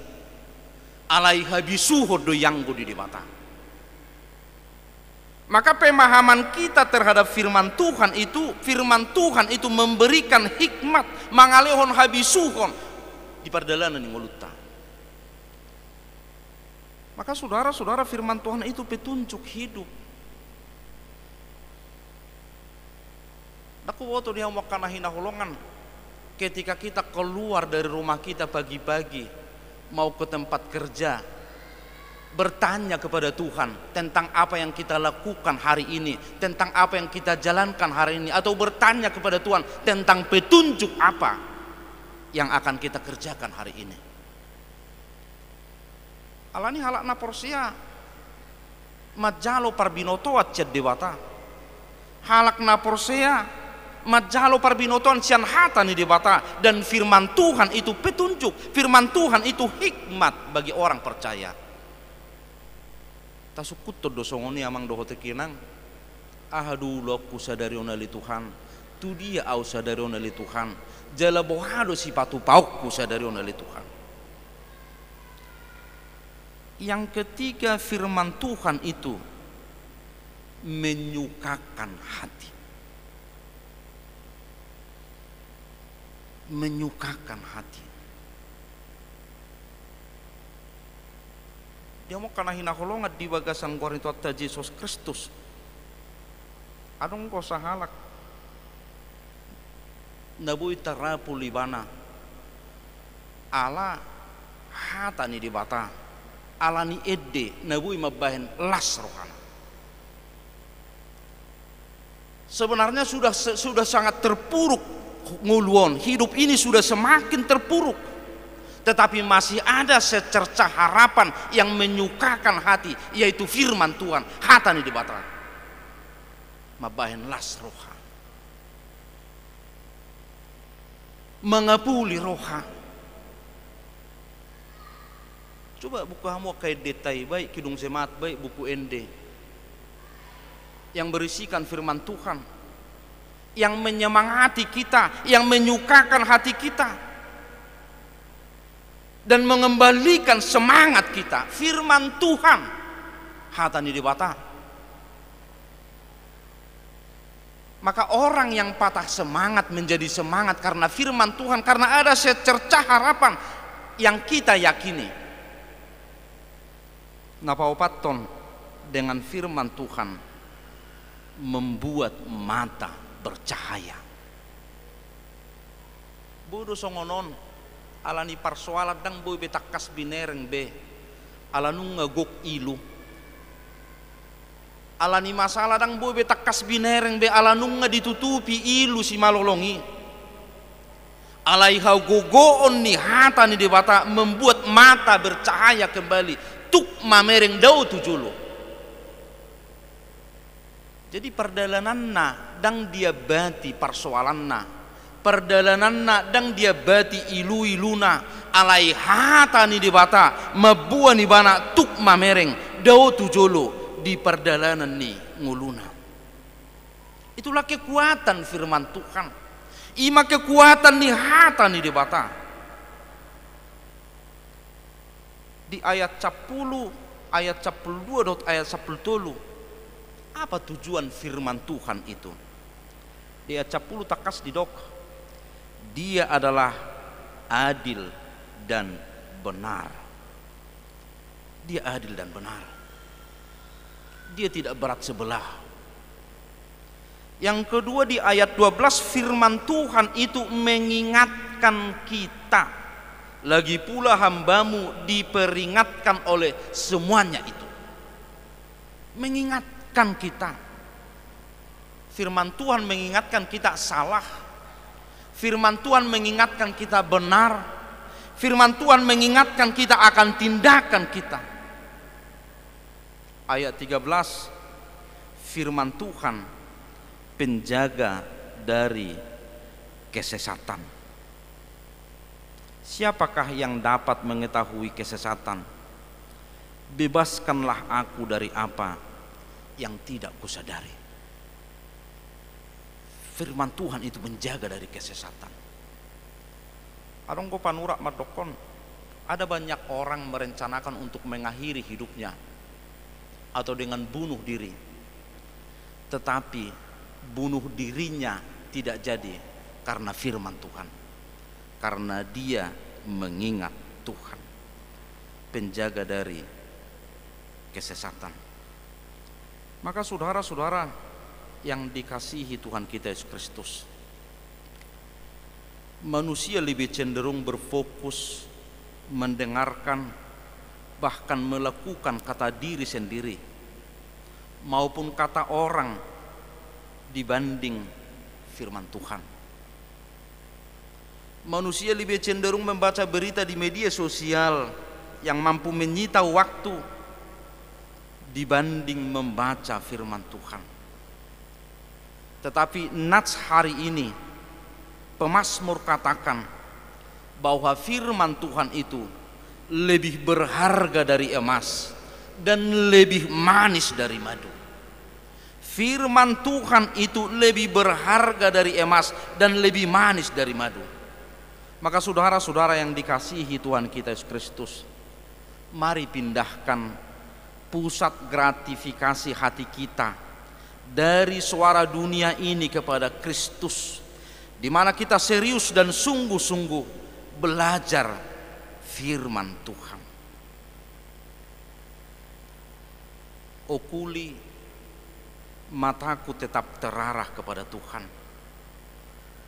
alai habisu hodo yanggo di debata. Maka pemahaman kita terhadap firman Tuhan itu memberikan hikmat, mangalehon habisuhon di pardalanan yang ngoluta. Maka saudara-saudara, firman Tuhan itu petunjuk hidup. Aku waktu dia mau kana hinaholongan, ketika kita keluar dari rumah kita pagi-pagi mau ke tempat kerja, bertanya kepada Tuhan tentang apa yang kita lakukan hari ini, tentang apa yang kita jalankan hari ini, atau bertanya kepada Tuhan tentang petunjuk apa yang akan kita kerjakan hari ini. Alani halak na porsia majalo parbinotoat ced dewata, halak na porsia majalo parbinotoan sian hata ni debata. Dan firman Tuhan itu petunjuk, firman Tuhan itu hikmat bagi orang percaya. Tasukut to dosongoni amang dohote kinang ahadu lokku sadari onali Tuhan tu dia au sadari onali Tuhan jala bohado sipatu paukku sadari onali Tuhan. Yang ketiga, firman Tuhan itu menyukakan hati. Menyukakan hati. Dia mau kana hinaholongat di bagasan Korinto Yesus Kristus. Adong ko sahalak nabuy tarapu libana ala hatani di bata ala ni edde nabuy mabahen las rohana. Sebenarnya sudah sangat terpuruk nguluon, hidup ini sudah semakin terpuruk, tetapi masih ada secercah harapan yang menyukakan hati, yaitu firman Tuhan. Hatani di bata mabahen las roha, mengapuli roha. Coba buka hamu kayak detai baik kidung semat baik buku ende yang berisikan firman Tuhan, yang menyemangati kita, yang menyukakan hati kita dan mengembalikan semangat kita. Firman Tuhan hatani dibata. Maka orang yang patah semangat menjadi semangat karena firman Tuhan, karena ada secercah harapan. yang kita yakini. Napaupaton dengan firman Tuhan membuat mata bercahaya. Bodo songonon alani persoalan dang boy betakas binereng be alanung ngegok ilu. Alani masalah dang boy betakas binereng be alanung ditutupi ilu si malolongi. Alai hau gogoon ni hata ni debata membuat mata bercahaya kembali. Tuk mamereng dau tujulu. Jadi perdalananna dang dia bati persoalanna. Perdalananna dang dia bati ilu-iluna. Alai hata ni debata mabua ni bana tuk mamereng dau tujulu di perdalanan ni nguluna. Itulah kekuatan firman Tuhan. Ima kekuatan ni hata ni debata. Di ayat 10, ayat 12 dan ayat 10 apa tujuan firman Tuhan itu? Di ayat 10 takas didok, dia adalah adil dan benar. Dia adil dan benar. Dia tidak berat sebelah. Yang kedua di ayat 12 firman Tuhan itu mengingatkan kita. Lagi pula hambamu diperingatkan oleh semuanya itu. Mengingatkan kita. Firman Tuhan mengingatkan kita salah. Firman Tuhan mengingatkan kita benar. Firman Tuhan mengingatkan kita akan tindakan kita. Ayat 13, firman Tuhan penjaga dari kesesatan. Siapakah yang dapat mengetahui kesesatan? Bebaskanlah aku dari apa yang tidak kusadari. Firman Tuhan itu menjaga dari kesesatan. Adong ko panurak madokon, ada banyak orang merencanakan untuk mengakhiri hidupnya atau dengan bunuh diri. Tetapi bunuh dirinya tidak jadi karena firman Tuhan. Karena dia mengingat Tuhan, penjaga dari kesesatan. Maka saudara-saudara yang dikasihi Tuhan kita Yesus Kristus, manusia lebih cenderung berfokus mendengarkan bahkan melakukan kata diri sendiri maupun kata orang dibanding firman Tuhan. Manusia lebih cenderung membaca berita di media sosial yang mampu menyita waktu dibanding membaca firman Tuhan. Tetapi nats hari ini pemazmur katakan bahwa firman Tuhan itu lebih berharga dari emas dan lebih manis dari madu. Firman Tuhan itu lebih berharga dari emas dan lebih manis dari madu. Maka saudara-saudara yang dikasihi Tuhan kita Yesus Kristus, mari pindahkan pusat gratifikasi hati kita dari suara dunia ini kepada Kristus, di mana kita serius dan sungguh-sungguh belajar firman Tuhan. Okuli mataku tetap terarah kepada Tuhan.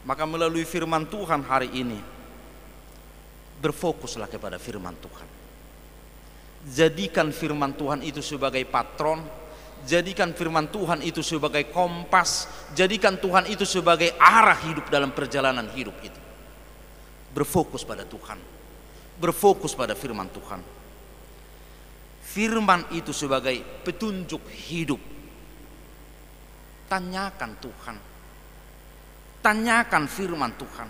Maka melalui firman Tuhan hari ini, berfokuslah kepada firman Tuhan. Jadikan firman Tuhan itu sebagai patron, jadikan firman Tuhan itu sebagai kompas, jadikan Tuhan itu sebagai arah hidup dalam perjalanan hidup itu. Berfokus pada Tuhan, berfokus pada firman Tuhan. Firman itu sebagai petunjuk hidup. Tanyakan Tuhan, tanyakan firman Tuhan.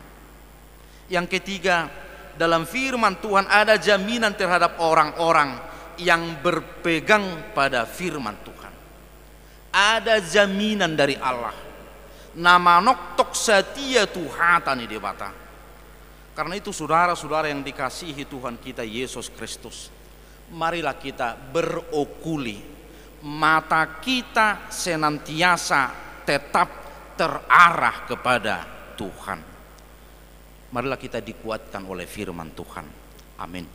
Yang ketiga, dalam firman Tuhan ada jaminan terhadap orang-orang yang berpegang pada firman Tuhan. Ada jaminan dari Allah. Nama noktok setia Tuhatani debata. Karena itu saudara-saudara yang dikasihi Tuhan kita Yesus Kristus, marilah kita berokuli. Mata kita senantiasa tetap terarah kepada Tuhan. Marilah kita dikuatkan oleh firman Tuhan. Amin.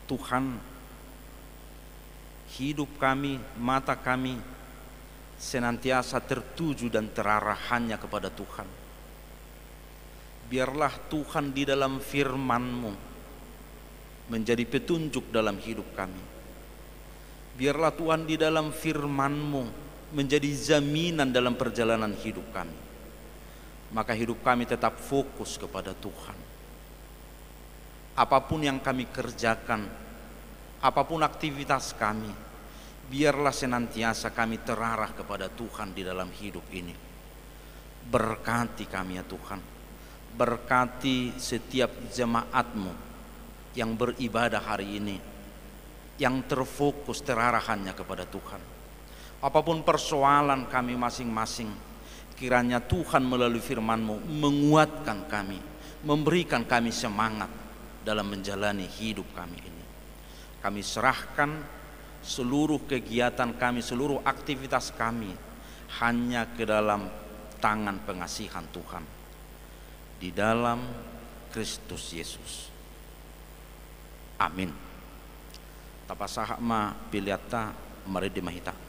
Tuhan, hidup kami, mata kami senantiasa tertuju dan terarah hanya kepada Tuhan. Biarlah Tuhan di dalam firman-Mu menjadi petunjuk dalam hidup kami. Biarlah Tuhan di dalam firman-Mu menjadi jaminan dalam perjalanan hidup kami. Maka hidup kami tetap fokus kepada Tuhan. Apapun yang kami kerjakan, apapun aktivitas kami, biarlah senantiasa kami terarah kepada Tuhan di dalam hidup ini. Berkati kami ya Tuhan, berkati setiap jemaat-Mu yang beribadah hari ini, yang terfokus terarah hanya kepada Tuhan. Apapun persoalan kami masing-masing, kiranya Tuhan melalui firman-Mu menguatkan kami, memberikan kami semangat dalam menjalani hidup kami ini. Kami serahkan seluruh kegiatan kami, seluruh aktivitas kami hanya ke dalam tangan pengasihan Tuhan di dalam Kristus Yesus. Amin. Tapasaha ma piliata mari dimahita.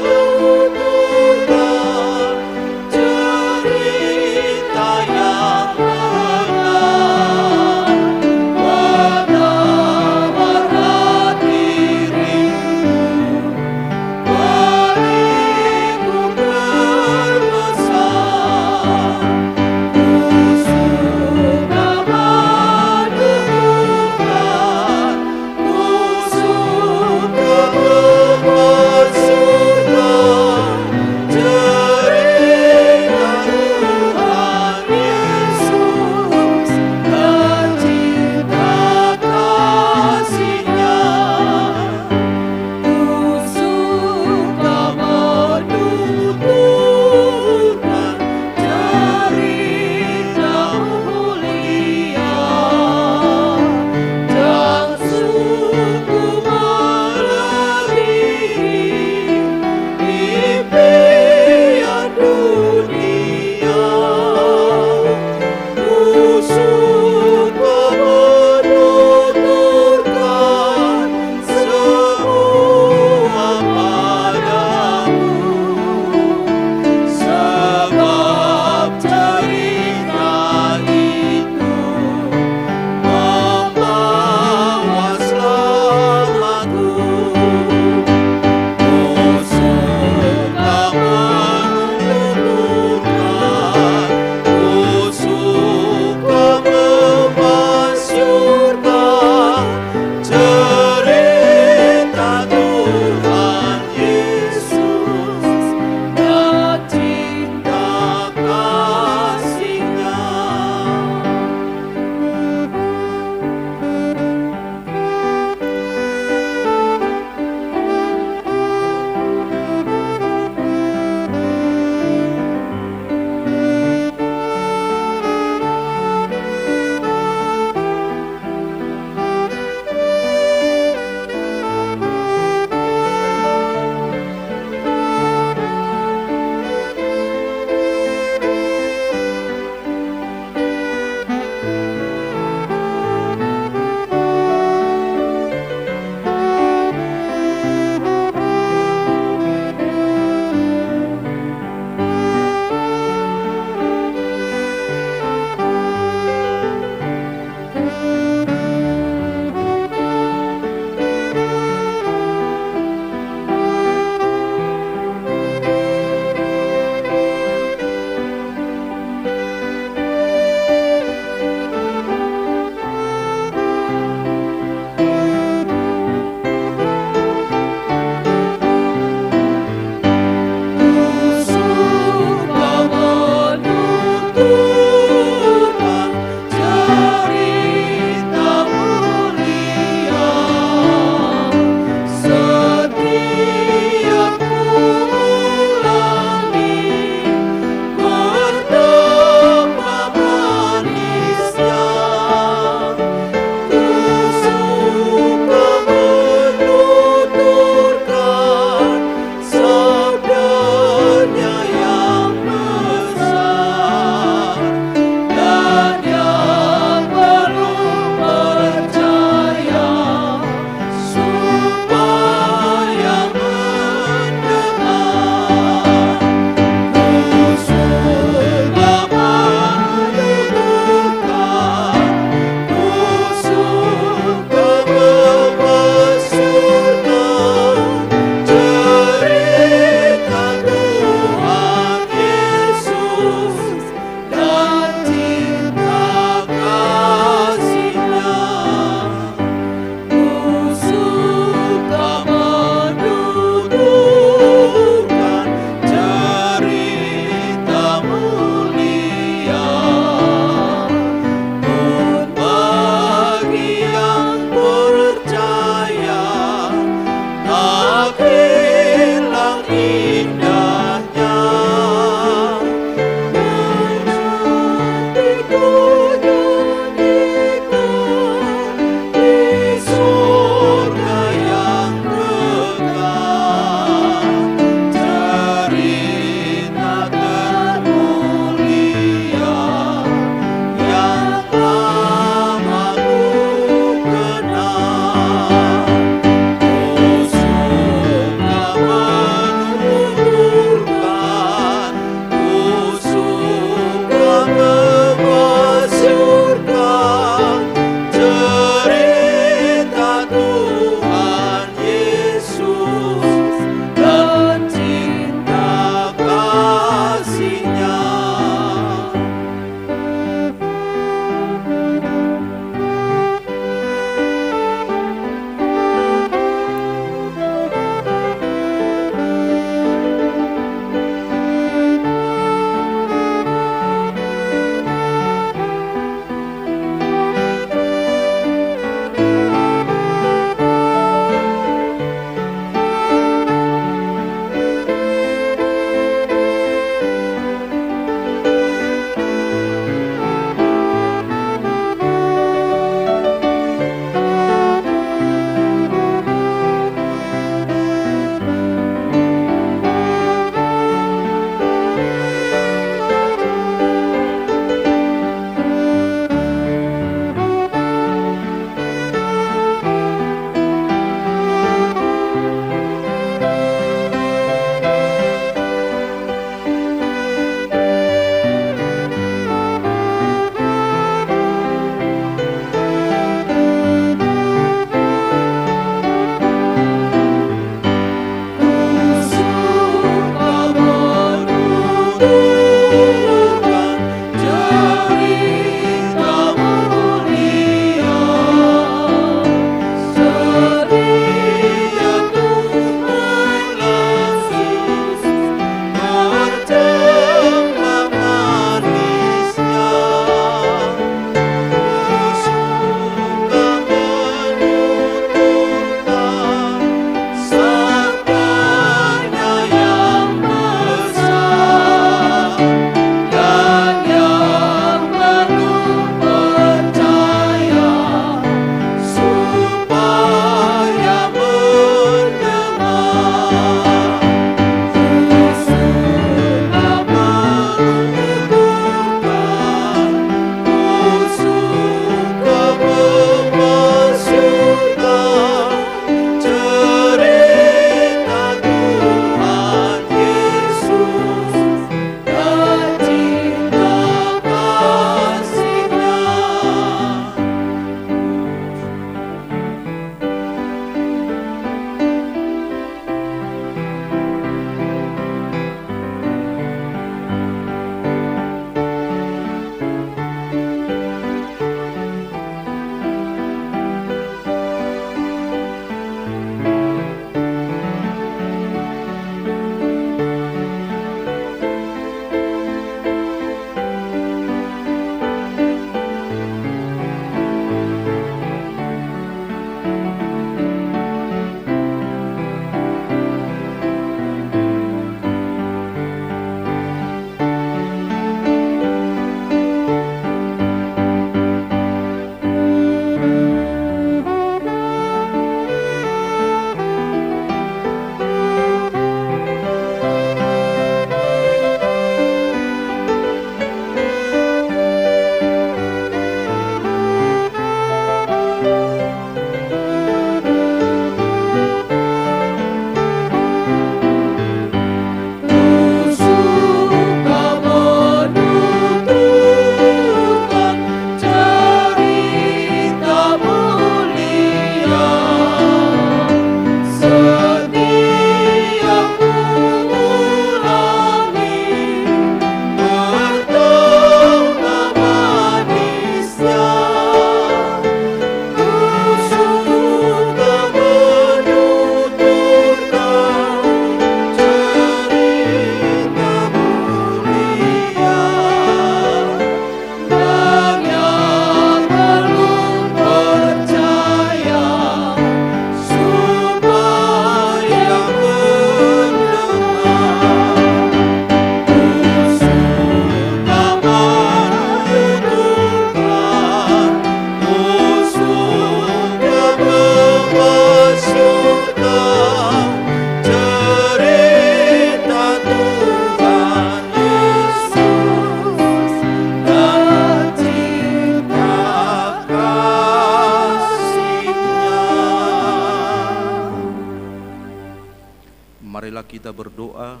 kita berdoa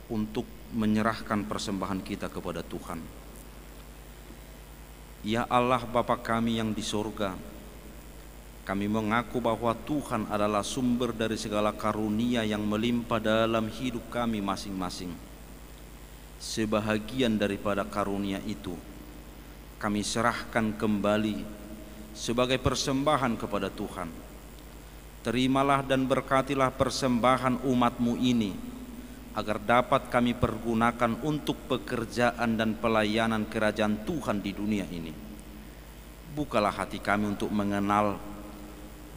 untuk menyerahkan persembahan kita kepada Tuhan. Ya Allah Bapa kami yang di sorga, kami mengaku bahwa Tuhan adalah sumber dari segala karunia yang melimpah dalam hidup kami masing-masing. Sebahagian daripada karunia itu kami serahkan kembali sebagai persembahan kepada Tuhan. Terimalah dan berkatilah persembahan umat-Mu ini, agar dapat kami pergunakan untuk pekerjaan dan pelayanan kerajaan Tuhan di dunia ini. Bukalah hati kami untuk mengenal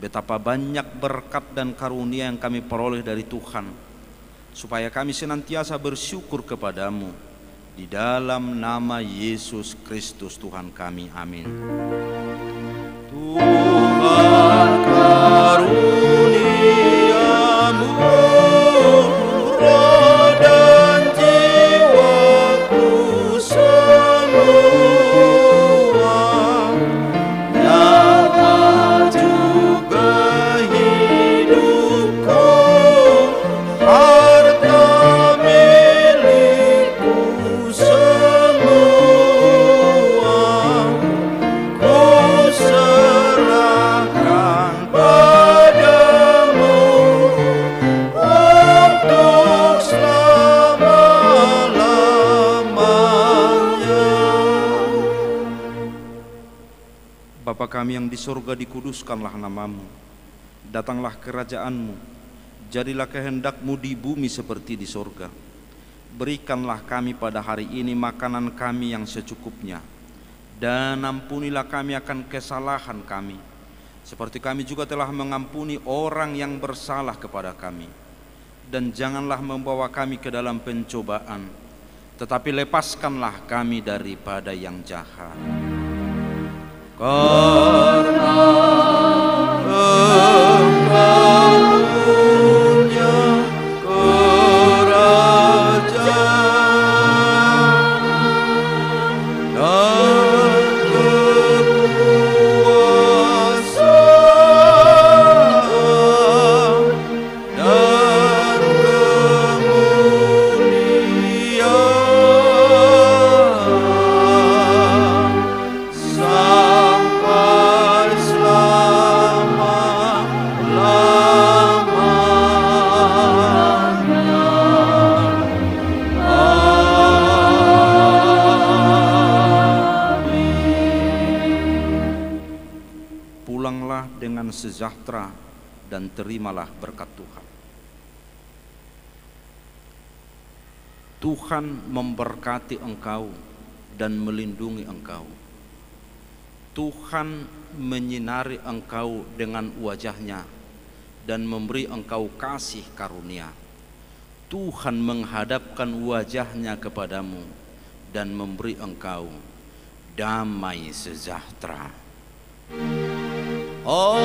betapa banyak berkat dan karunia yang kami peroleh dari Tuhan, supaya kami senantiasa bersyukur kepadamu. Di dalam nama Yesus Kristus Tuhan kami, amin. Tuhan karuniamu dan jiwaku semua, nyawa juga hidupku, harta milikku semua, ku serahkan padamu untuk selama-lamanya. Bapa kami yang di sorga, dikuduskanlah namamu, datanglah kerajaanmu, jadilah kehendak-Mu di bumi seperti di sorga. Berikanlah kami pada hari ini makanan kami yang secukupnya, dan ampunilah kami akan kesalahan kami, seperti kami juga telah mengampuni orang yang bersalah kepada kami. Dan janganlah membawa kami ke dalam pencobaan, tetapi lepaskanlah kami daripada yang jahat. Karena Engkau punya kerajaan dan kekuasaan dan kemuliaan sampai selama-lamanya. Amin. Pulanglah dengan sejahtera dan terimalah berkat Tuhan. Tuhan memberkati engkau dan melindungi engkau. Tuhan menyinari engkau dengan wajah-Nya dan memberi engkau kasih karunia. Tuhan menghadapkan wajah-Nya kepadamu dan memberi engkau damai sejahtera. Oh